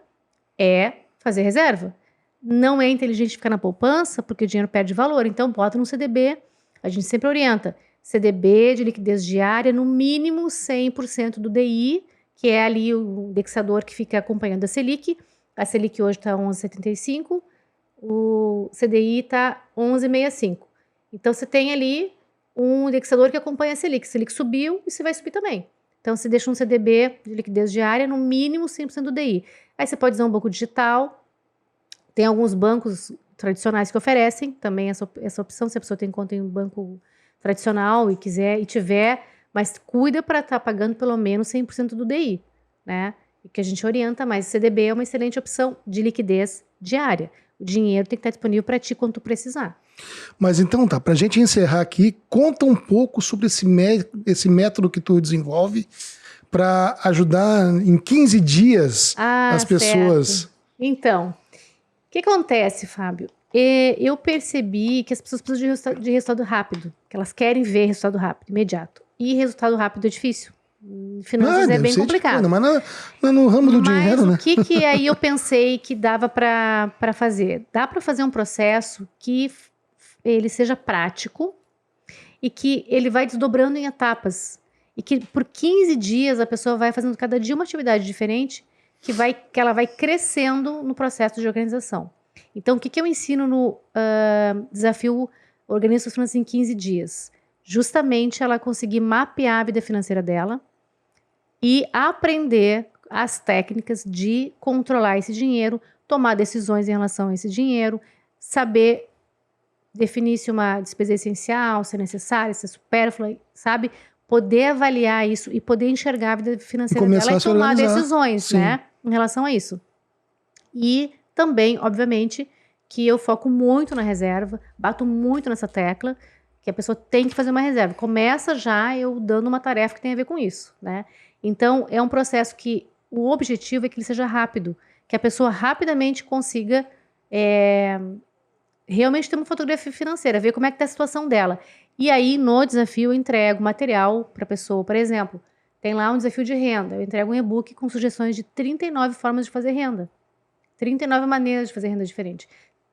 é fazer reserva. Não é inteligente ficar na poupança, porque o dinheiro perde valor. Então, bota no CDB. A gente sempre orienta. CDB de liquidez diária, no mínimo 100% do DI, que é ali o indexador que fica acompanhando a Selic. A Selic hoje está 11,75, o CDI está 11,65. Então, você tem ali um indexador que acompanha a Selic. A Selic subiu e você vai subir também. Então, você deixa um CDB de liquidez diária, no mínimo 100% do DI. Aí você pode usar um banco digital. Tem alguns bancos tradicionais que oferecem também essa opção, se a pessoa tem conta em um banco tradicional e quiser e tiver, mas cuida para estar pagando pelo menos 100% do DI, né? E que a gente orienta, mas o CDB é uma excelente opção de liquidez diária. O dinheiro tem que estar disponível para ti quando tu precisar. Mas então tá, para a gente encerrar aqui, conta um pouco sobre esse método que tu desenvolve para ajudar em 15 dias as pessoas. Certo. Então, o que acontece, Fábio? Eu percebi que as pessoas precisam de resultado rápido, que elas querem ver resultado rápido, imediato. E resultado rápido é difícil. Finanças é bem complicado. Mas não é no ramo do dinheiro, né? Mas o que aí eu pensei que dava para fazer? Dá para fazer um processo que ele seja prático e que ele vai desdobrando em etapas. E que por 15 dias a pessoa vai fazendo cada dia uma atividade diferente que ela vai crescendo no processo de organização. Então, o que eu ensino no desafio Organize Suas Finanças em 15 dias? Justamente ela conseguir mapear a vida financeira dela e aprender as técnicas de controlar esse dinheiro, tomar decisões em relação a esse dinheiro, saber definir se uma despesa é essencial, se é necessária, se é supérflua, sabe? Poder avaliar isso e poder enxergar a vida financeira dela e tomar decisões, sim, né? Em relação a isso. E também, obviamente, que eu foco muito na reserva, bato muito nessa tecla, que a pessoa tem que fazer uma reserva. Começa já eu dando uma tarefa que tem a ver com isso, né? Então, é um processo que o objetivo é que ele seja rápido, que a pessoa rapidamente consiga realmente ter uma fotografia financeira, ver como é que está a situação dela. E aí, no desafio, eu entrego material para a pessoa. Por exemplo, tem lá um desafio de renda. Eu entrego um e-book com sugestões de 39 formas de fazer renda. 39 maneiras de fazer renda diferente.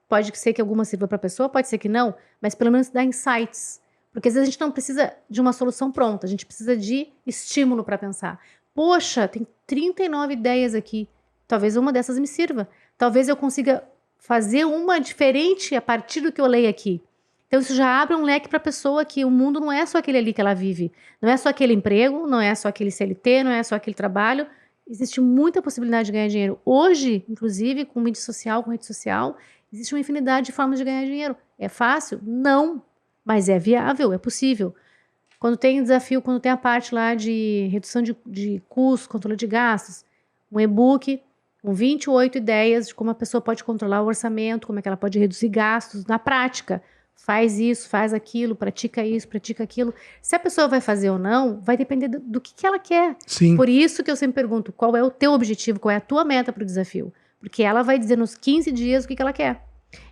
Pode ser que alguma sirva para a pessoa, pode ser que não, mas pelo menos dá insights. Porque às vezes a gente não precisa de uma solução pronta, a gente precisa de estímulo para pensar. Poxa, tem 39 ideias aqui. Talvez uma dessas me sirva. Talvez eu consiga fazer uma diferente a partir do que eu leio aqui. Então isso já abre um leque para a pessoa que o mundo não é só aquele ali que ela vive. Não é só aquele emprego, não é só aquele CLT, não é só aquele trabalho. Existe muita possibilidade de ganhar dinheiro. Hoje, inclusive, com mídia social, com rede social, existe uma infinidade de formas de ganhar dinheiro. É fácil? Não. Mas é viável, é possível. Quando tem desafio, quando tem a parte lá de redução de custos, controle de gastos, um e-book com 28 ideias de como a pessoa pode controlar o orçamento, como é que ela pode reduzir gastos na prática. Faz isso, faz aquilo, pratica isso, pratica aquilo. Se a pessoa vai fazer ou não, vai depender do que ela quer. Sim. Por isso que eu sempre pergunto, qual é o teu objetivo, qual é a tua meta para o desafio? Porque ela vai dizer nos 15 dias o que ela quer.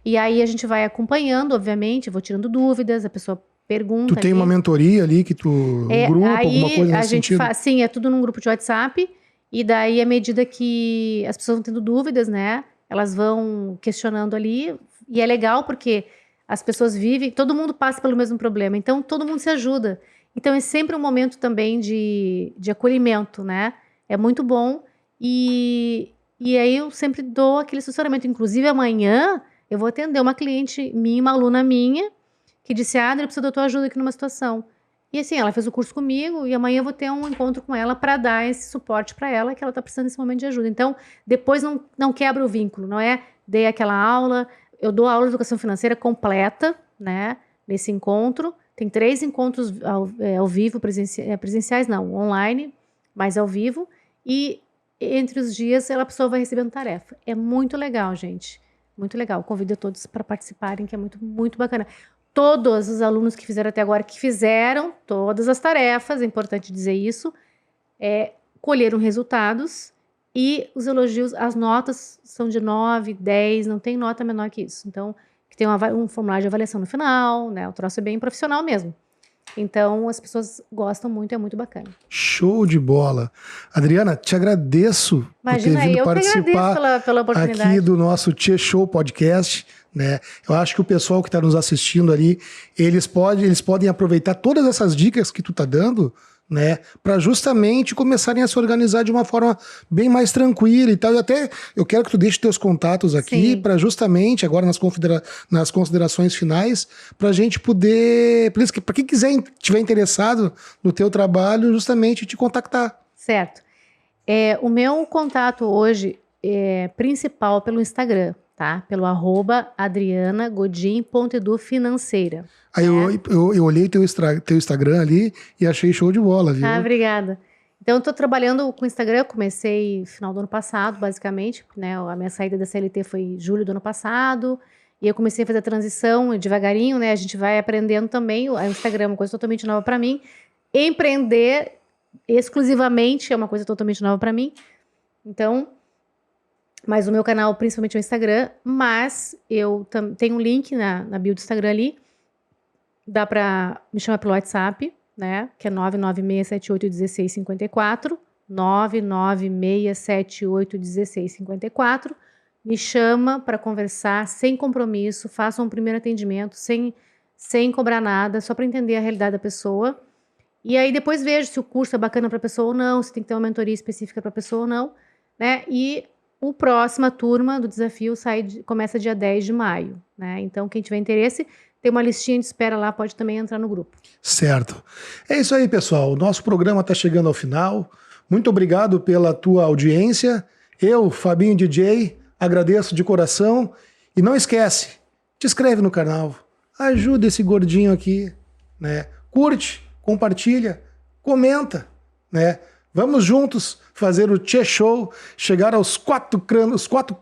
E aí a gente vai acompanhando, obviamente, vou tirando dúvidas, a pessoa pergunta. Tu tem uma mentoria ali que tu... um grupo, alguma coisa nesse sentido? Sim, é tudo num grupo de WhatsApp. E daí, à medida que as pessoas vão tendo dúvidas, né? Elas vão questionando ali. E é legal porque as pessoas vivem, todo mundo passa pelo mesmo problema. Então, todo mundo se ajuda. Então, é sempre um momento também de acolhimento, né? É muito bom. E aí, eu sempre dou aquele assessoramento. Inclusive, amanhã, eu vou atender uma cliente minha, uma aluna minha, que disse, Adri, eu preciso da tua ajuda aqui numa situação. E assim, ela fez o curso comigo e amanhã eu vou ter um encontro com ela para dar esse suporte para ela, que ela está precisando nesse momento de ajuda. Então, depois não quebra o vínculo, não é? Dei aquela aula, eu dou aula de educação financeira completa, né? Nesse encontro. Tem 3 encontros ao vivo, presenciais não, online, mas ao vivo. E entre os dias, a pessoa vai recebendo tarefa. É muito legal, gente. Muito legal. Convido a todos para participarem, que é muito, muito bacana. Todos os alunos que fizeram até agora, que fizeram todas as tarefas, é importante dizer isso, colheram resultados e os elogios, as notas são de 9, 10, não tem nota menor que isso. Então, que tem um formulário de avaliação no final, né? O troço é bem profissional mesmo. Então, as pessoas gostam muito, é muito bacana. Show de bola. Adriana, te agradeço por ter vindo participar pela oportunidade aqui do nosso Tchê Show Podcast, né? Eu acho que o pessoal que está nos assistindo ali, eles podem aproveitar todas essas dicas que tu tá dando, né, para justamente começarem a se organizar de uma forma bem mais tranquila e tal. E até eu quero que tu deixe teus contatos aqui para justamente, agora nas considerações finais, para a gente poder, para quem tiver interessado no teu trabalho, justamente te contactar. Certo. O meu contato hoje é principal pelo Instagram, tá? Pelo @adrianagodin.edufinanceira. Aí eu olhei teu Instagram ali e achei show de bola, viu? Obrigada. Então, eu tô trabalhando com o Instagram, eu comecei no final do ano passado, basicamente, né? A minha saída da CLT foi em julho do ano passado, e eu comecei a fazer a transição devagarinho, né? A gente vai aprendendo também, o Instagram é uma coisa totalmente nova para mim. Empreender exclusivamente é uma coisa totalmente nova para mim. Então, mas o meu canal principalmente é o Instagram, mas eu tenho um link na bio do Instagram ali, dá para me chamar pelo WhatsApp, né, que é 996781654, 996781654, me chama para conversar sem compromisso, faça um primeiro atendimento sem cobrar nada, só para entender a realidade da pessoa. E aí depois vejo se o curso é bacana para a pessoa ou não, se tem que ter uma mentoria específica para a pessoa ou não, né? E a próxima turma do desafio começa dia 10 de maio, né? Então, quem tiver interesse, tem uma listinha de espera lá, pode também entrar no grupo. Certo. É isso aí, pessoal. O nosso programa está chegando ao final. Muito obrigado pela tua audiência. Eu, Fabinho DJ, agradeço de coração. E não esquece, te inscreve no canal. Ajuda esse gordinho aqui, né? Curte, compartilha, comenta, né? Vamos juntos fazer o Tchê Show chegar aos 4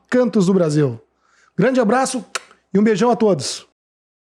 cantos do Brasil. Grande abraço e um beijão a todos.